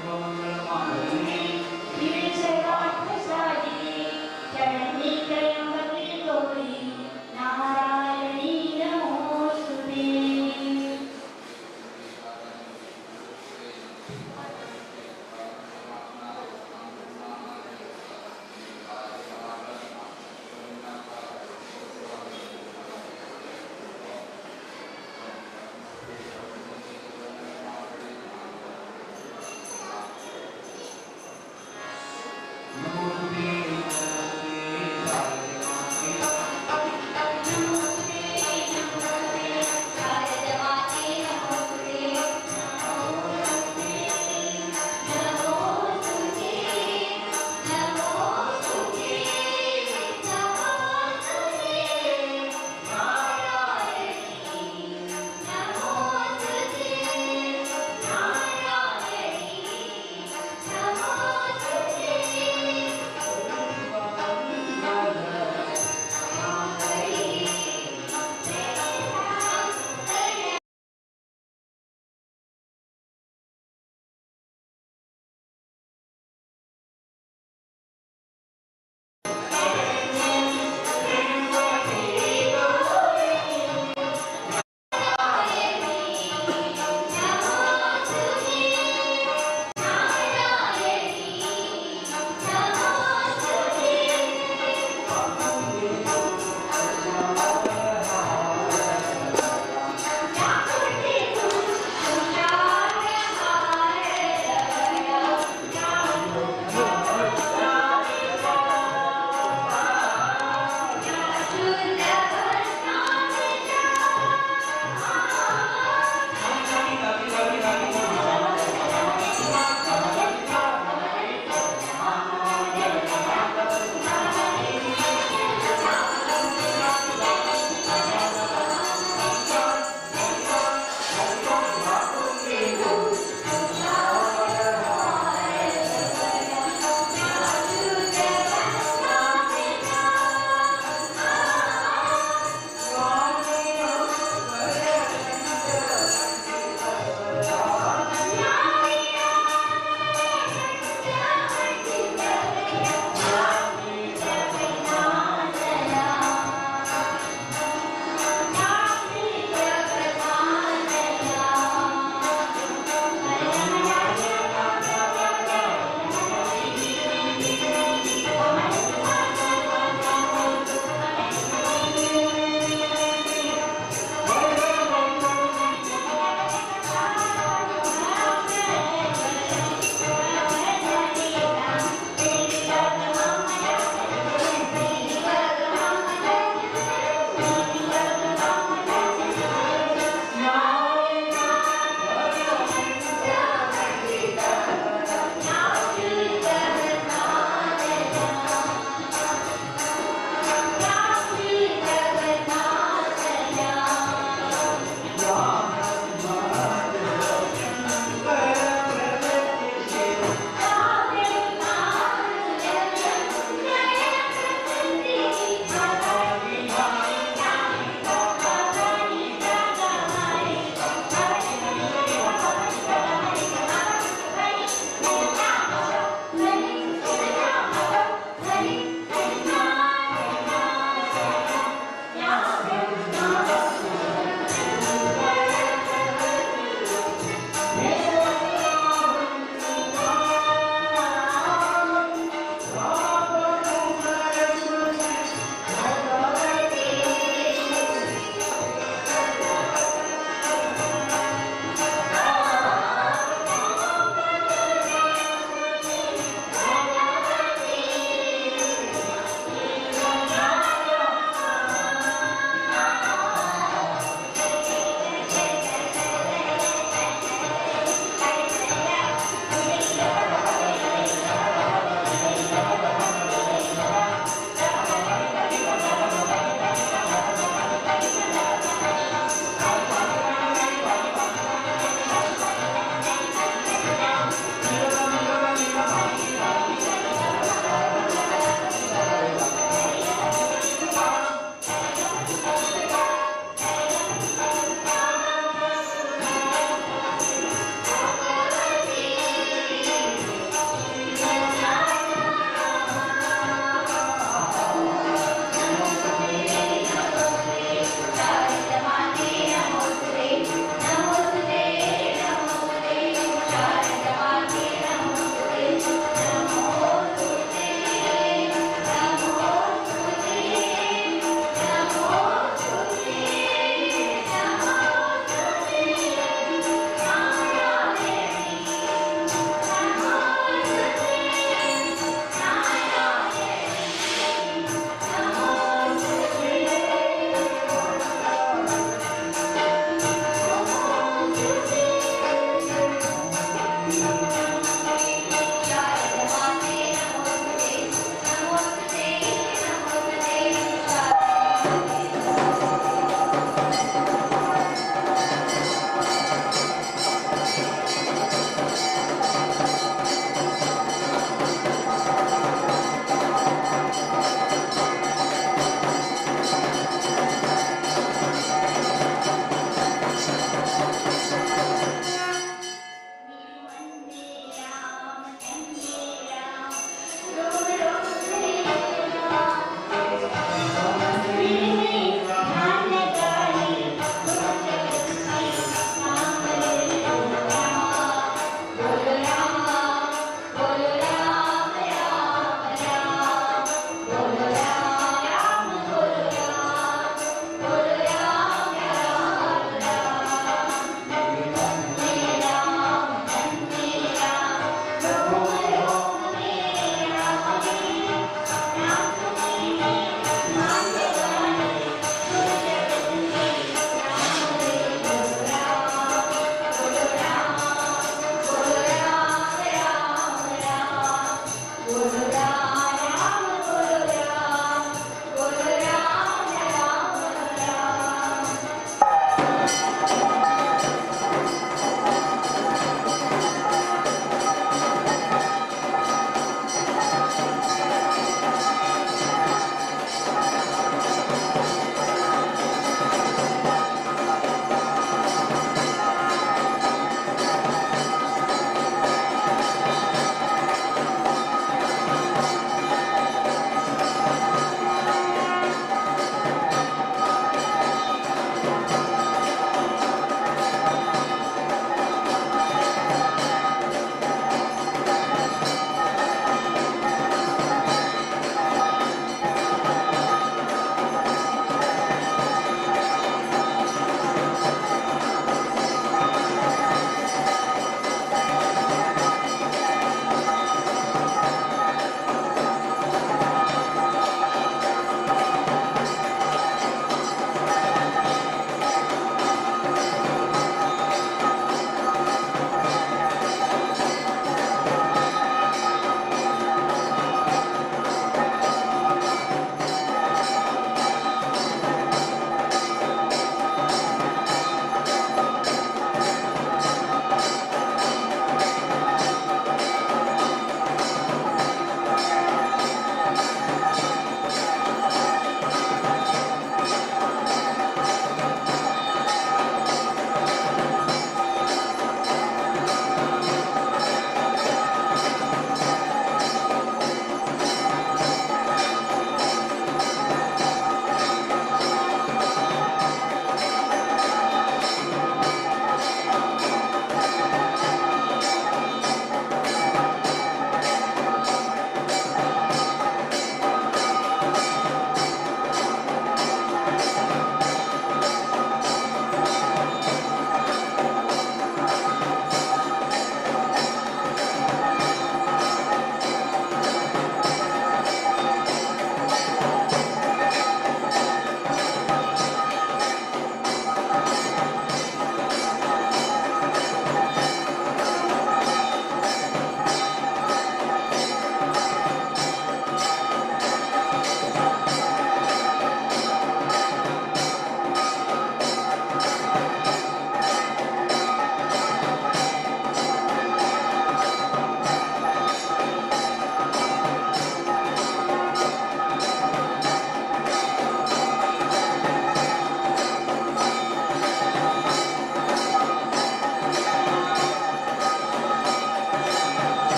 सर्वमङ्गलमाङ्गल्ये शिवे सर्वार्थसाधिके शरण्ये त्र्यम्बके गौरी नारायणी नमोऽस्तुते।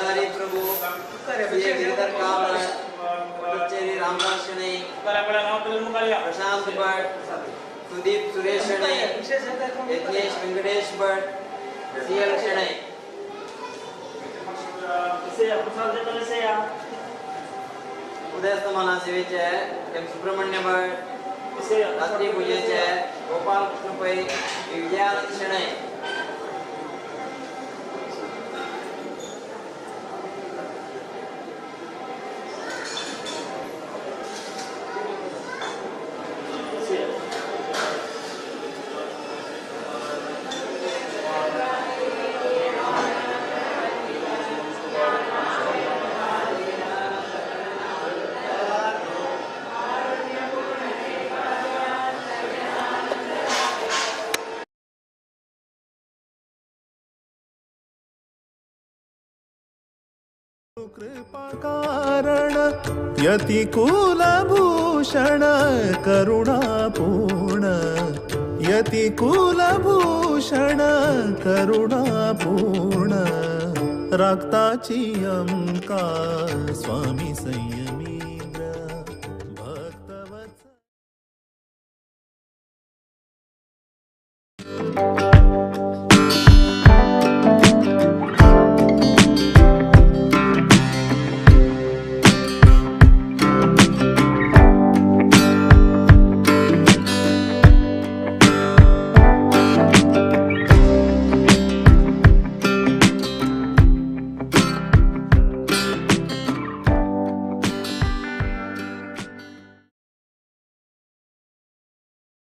हरि प्रभु ये गिरधर कामत बच्चेरी रामदास शनै प्रशांत भट्ट सुदीप सुरेश शनै यज्ञेश वेंकटेश भट्ट सीएल शनै उदयस्तमाना सेवेचे एम सुब्रह्मण्य भट्ट रात्रि पूजेचे गोपाल कृष्ण पै विजयानंद शनै कृपा कारण यतिकुलभूषण करुणापूर्ण यतिकुलभूषण करुणापूर्ण रक्ताची अंका स्वामी संयमी